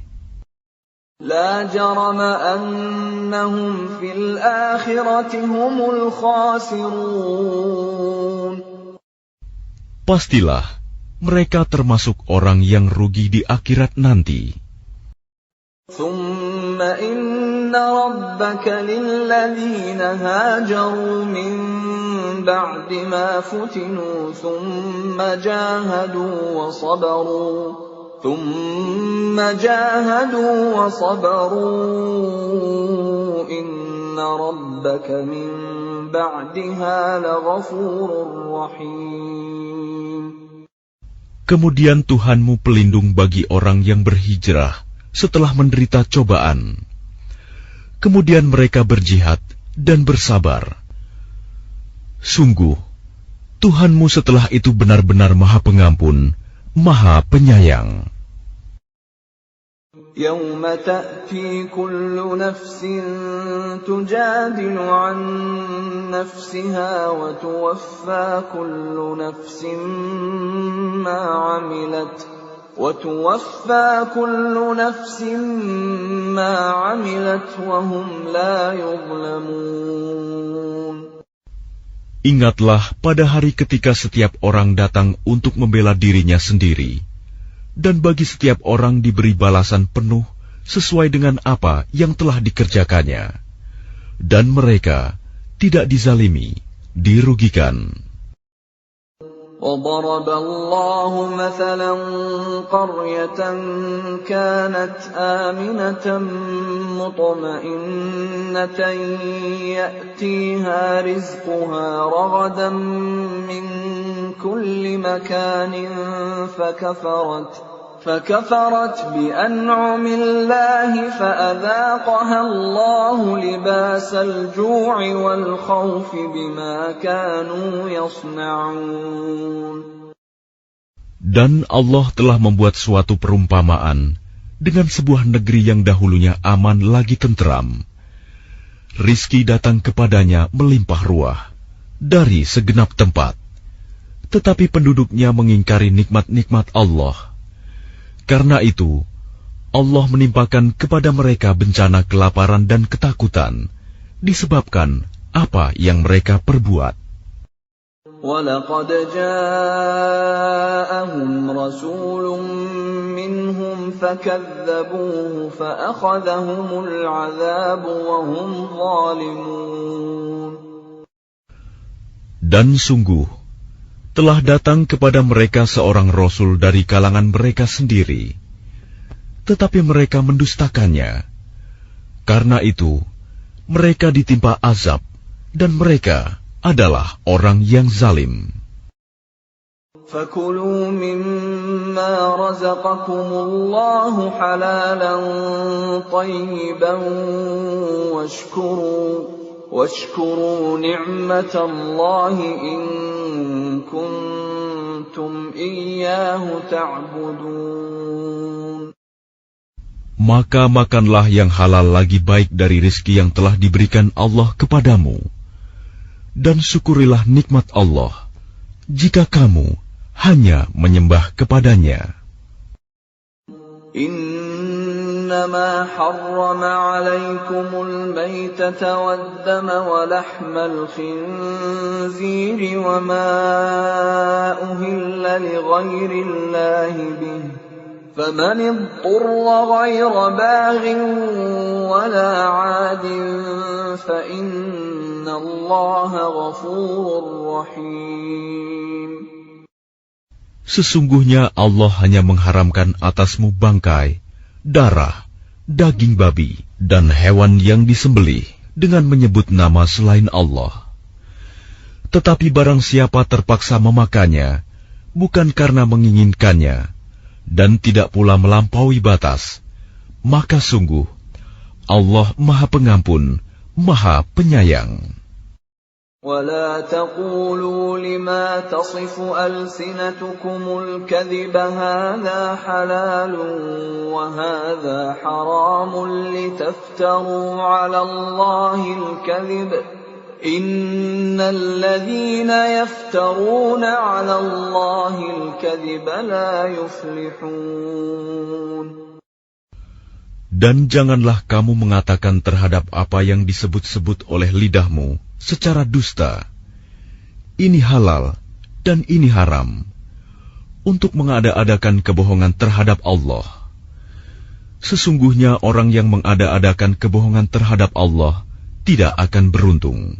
لا جرم أنهم في الآخرة هم الخاسرون. Pastilah mereka termasuk orang yang rugi di akhirat nanti. ثم إن ربك للذين هاجروا من بعد ما فتنوا ثم جاهدوا وصبروا إن ربك من بعدها لغفور رحيم. Kemudian Tuhanmu pelindung bagi orang yang berhijrah setelah menderita cobaan. Kemudian mereka berjihad dan bersabar. Sungguh, Tuhanmu setelah itu benar-benar Maha Pengampun, Maha Penyayang. يوم تأتي كل نفس تجادل عن نفسها وتوفى كل نفس ما عملت وهم لا يظلمون. Ingatlah pada hari ketika setiap orang datang untuk membela dirinya sendiri, dan bagi setiap orang diberi balasan penuh sesuai dengan apa yang telah dikerjakannya, dan mereka tidak dizalimi, dirugikan. وضرب الله مثلا قرية كانت آمنة مطمئنة يأتيها رزقها رغدا من كل مكان فكفرت بأنعم الله فأذاقها الله لباس الجوع والخوف بما كانوا يصنعون. Dan Allah telah membuat suatu perumpamaan dengan sebuah negeri yang dahulunya aman lagi tenteram. Rizki datang kepadanya melimpah ruah dari segenap tempat, tetapi penduduknya mengingkari nikmat-nikmat Allah. Karena itu, Allah menimpakan kepada mereka bencana kelaparan dan ketakutan, disebabkan apa yang mereka perbuat. وَلَقَدْ جَاءَهُمْ رَسُولٌ مِّنْهُمْ فَكَذَّبُوهُ فَأَخَذَهُمُ الْعَذَابُ وَهُمْ ظَالِمُونَ. Dan sungguh, telah datang kepada mereka seorang Rasul dari kalangan mereka sendiri, tetapi mereka mendustakannya. Karena itu, mereka ditimpa azab, dan mereka adalah orang yang zalim. فَكُلُوا مِمَّا رَزَقَكُمُ اللَّهُ حَلَالًا طَيِّبًا وَاشْكُرُوا نِعْمَةَ اللَّهِ إِن كنتم إياه تعبدون. Maka makanlah yang halal lagi baik dari rizki yang telah diberikan Allah kepadamu. Dan syukurilah nikmat Allah, jika kamu hanya menyembah kepadanya. إنما حرم عليكم الميتة والدم ولحم الخنزير وما أهل لغير الله به فمن اضطر غير باغ ولا عاد فإن الله غفور رحيم. Sesungguhnya Allah hanya mengharamkan atasmu bangkai, darah, daging babi, dan hewan yang disembelih dengan menyebut nama selain Allah. Tetapi barang siapa terpaksa memakannya, bukan karena menginginkannya, dan tidak pula melampaui batas, maka sungguh Allah Maha Pengampun, Maha Penyayang. ولا تقولوا لما تصف ألسنتكم الكذب هذا حلال وهذا حرام لتفتروا على الله الكذب إن الذين يفترون على الله الكذب لا يفلحون. Dan janganlah kamu mengatakan terhadap apa yang disebut-sebut oleh lidahmu secara dusta, ini halal dan ini haram, untuk mengada-adakan kebohongan terhadap Allah. Sesungguhnya orang yang mengada-adakan kebohongan terhadap Allah tidak akan beruntung.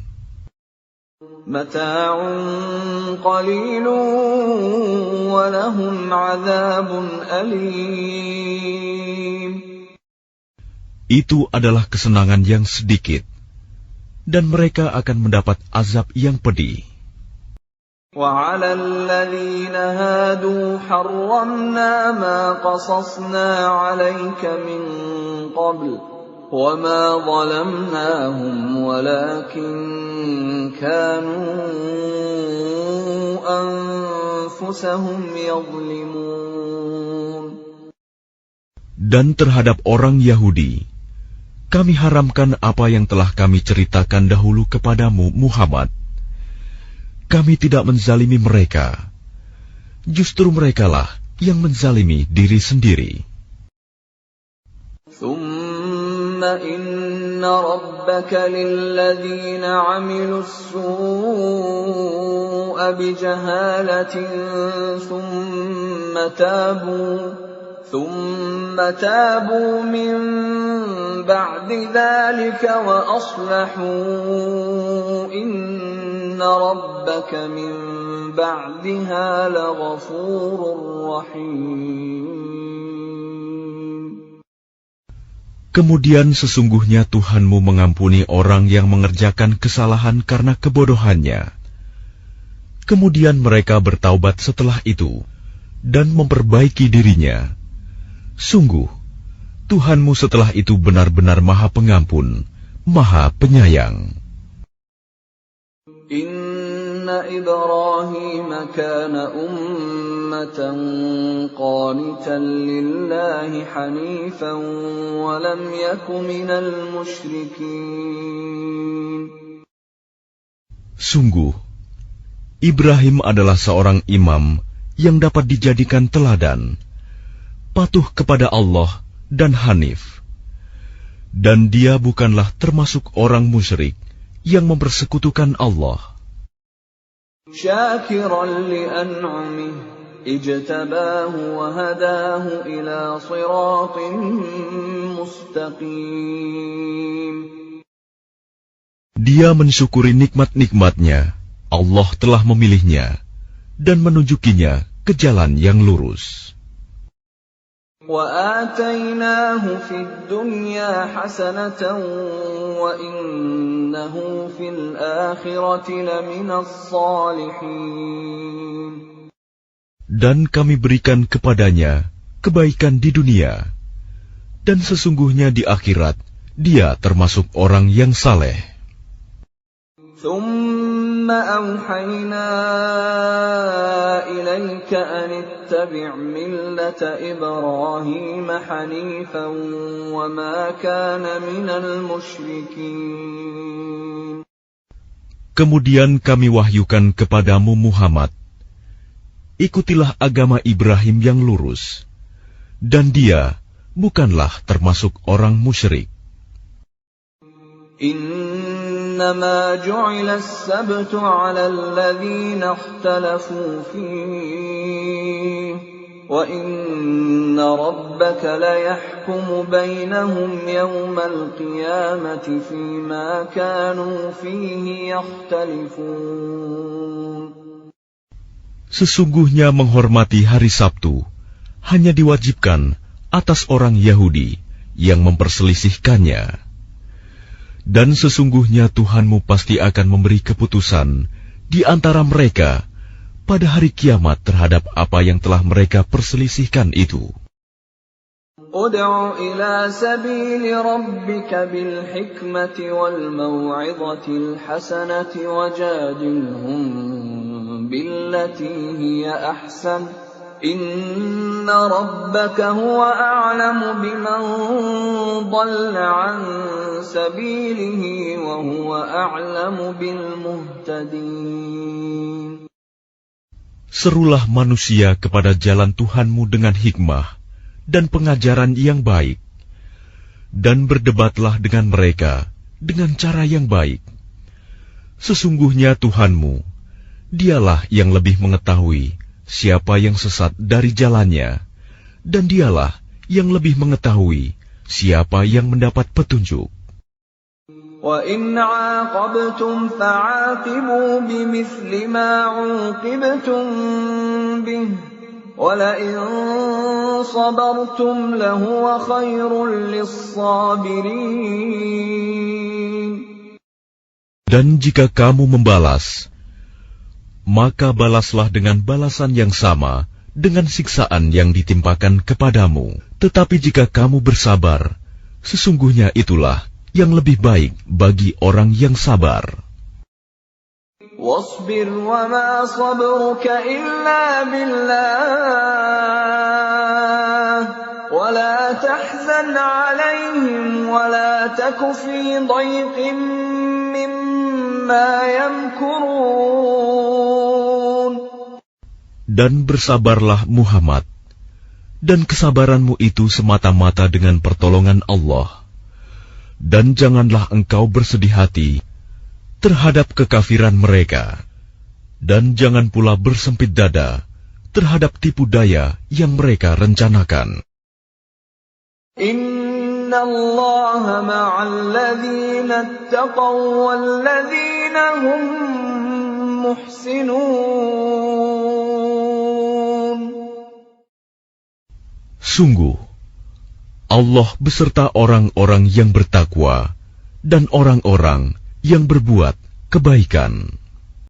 Mata'un qalilun wa lahum 'adzabun alim. Itu adalah kesenangan yang sedikit, dan mereka akan mendapat azab yang pedih. وَعَلَى الَّذِينَ هَادُوا حَرَّمْنَا مَا قَصَصْنَا عَلَيْكَ مِنْ قَبْلُ وَمَا ظَلَمْنَاهُمْ وَلَكِنْ كَانُوا أَنفُسَهُمْ يَظْلِمُونَ. Dan terhadap orang Yahudi, kami haramkan apa yang telah kami ceritakan dahulu kepadamu, Muhammad. Kami tidak menzalimi mereka. Justru merekalah yang menzalimi diri sendiri. ثُمَّ إِنَّ رَبَّكَ لِلَّذِينَ عَمِلُوا السُّوءَ بِجَهَالَةٍ ثُمَّ تَابُوا مِنْ بَعْدِ ذَلِكَ وَأَصْلَحُوا إِنَّ رَبَّكَ مِنْ بَعْدِهَا لَغَفُورٌ رَحِيمٌ. Kemudian sesungguhnya Tuhanmu mengampuni orang yang mengerjakan kesalahan karena kebodohannya. Kemudian mereka bertaubat setelah itu dan memperbaiki dirinya. Sungguh, Tuhanmu setelah itu benar-benar Maha Pengampun, Maha Penyayang. Inna Ibrahim kana ummatan qanitan lillahi hanifan wa lam yaku minal musyrikin. Sungguh, Ibrahim adalah seorang imam yang dapat dijadikan teladan, patuh kepada Allah dan hanif. Dan dia bukanlah termasuk orang musyrik yang mempersekutukan Allah. Syakiran li'an'amih ijtabahu wa hadahu ila siratin mustaqim. Dia mensyukuri nikmat-nikmatnya. Allah telah memilihnya dan menunjukinya ke jalan yang lurus. وَآتَيْنَاهُ فِي الدُّنْيَا حَسَنَةً وَإِنَّهُ فِي الْآخِرَةِ لَمِنَ الصَّالِحِينَ. Dan kami berikan kepadanya kebaikan di dunia, dan sesungguhnya di akhirat dia termasuk orang yang saleh. ثُمَّ أوحينا إليك أن اتبع ملة إبراهيم حنيفا وما كان من المشركين. Kemudian kami wahyukan kepadamu Muhammad, ikutilah agama Ibrahim yang lurus, dan dia bukanlah termasuk orang musyrik. إنما جعل السبت على الذين اختلفوا فيه وإن ربك ليحكم بينهم يوم القيامة فيما كانوا فيه يختلفون. Sesungguhnya menghormati hari Sabtu hanya diwajibkan atas orang Yahudi yang memperselisihkannya. Dan sesungguhnya Tuhanmu pasti akan memberi keputusan di antara mereka pada hari kiamat terhadap apa yang telah mereka perselisihkan itu. Ud'u ila sabili rabbika bil hikmati wal maw'idhatil hasanati wajadilhum billati hiya ahsan. Inna rabbaka huwa a'lamu biman dhalla 'an sabilihi wa huwa a'lamu bil muhtadin. Serulah manusia kepada jalan Tuhanmu dengan hikmah dan pengajaran yang baik, dan berdebatlah dengan mereka dengan cara yang baik. Sesungguhnya Tuhanmu, dialah yang lebih mengetahui siapa yang sesat dari jalannya, dan dialah yang lebih mengetahui siapa yang mendapat petunjuk. Wa in 'aqabtum fa'aqibu bimithli ma 'uqibtum bih wa la in sabartum lahuwa khairul lis-sabirin. Dan jika kamu membalas, maka balaslah dengan balasan yang sama dengan siksaan yang ditimpakan kepadamu. Tetapi jika kamu bersabar, sesungguhnya itulah yang lebih baik bagi orang yang sabar. Wasbir wa ma sabruka illa billah wa la tahzan 'alaihim wa la taku fi dhayqin mimma yamkurun. Dan bersabarlah Muhammad, dan kesabaranmu itu semata-mata dengan pertolongan Allah. Dan janganlah engkau bersedih hati terhadap kekafiran mereka, dan jangan pula bersempit dada terhadap tipu daya yang mereka rencanakan. Inna Allaha ma'al ladzina ittaqaw wal ladzina hum muhsinun. Sungguh, Allah beserta orang-orang yang bertakwa dan orang-orang yang berbuat kebaikan.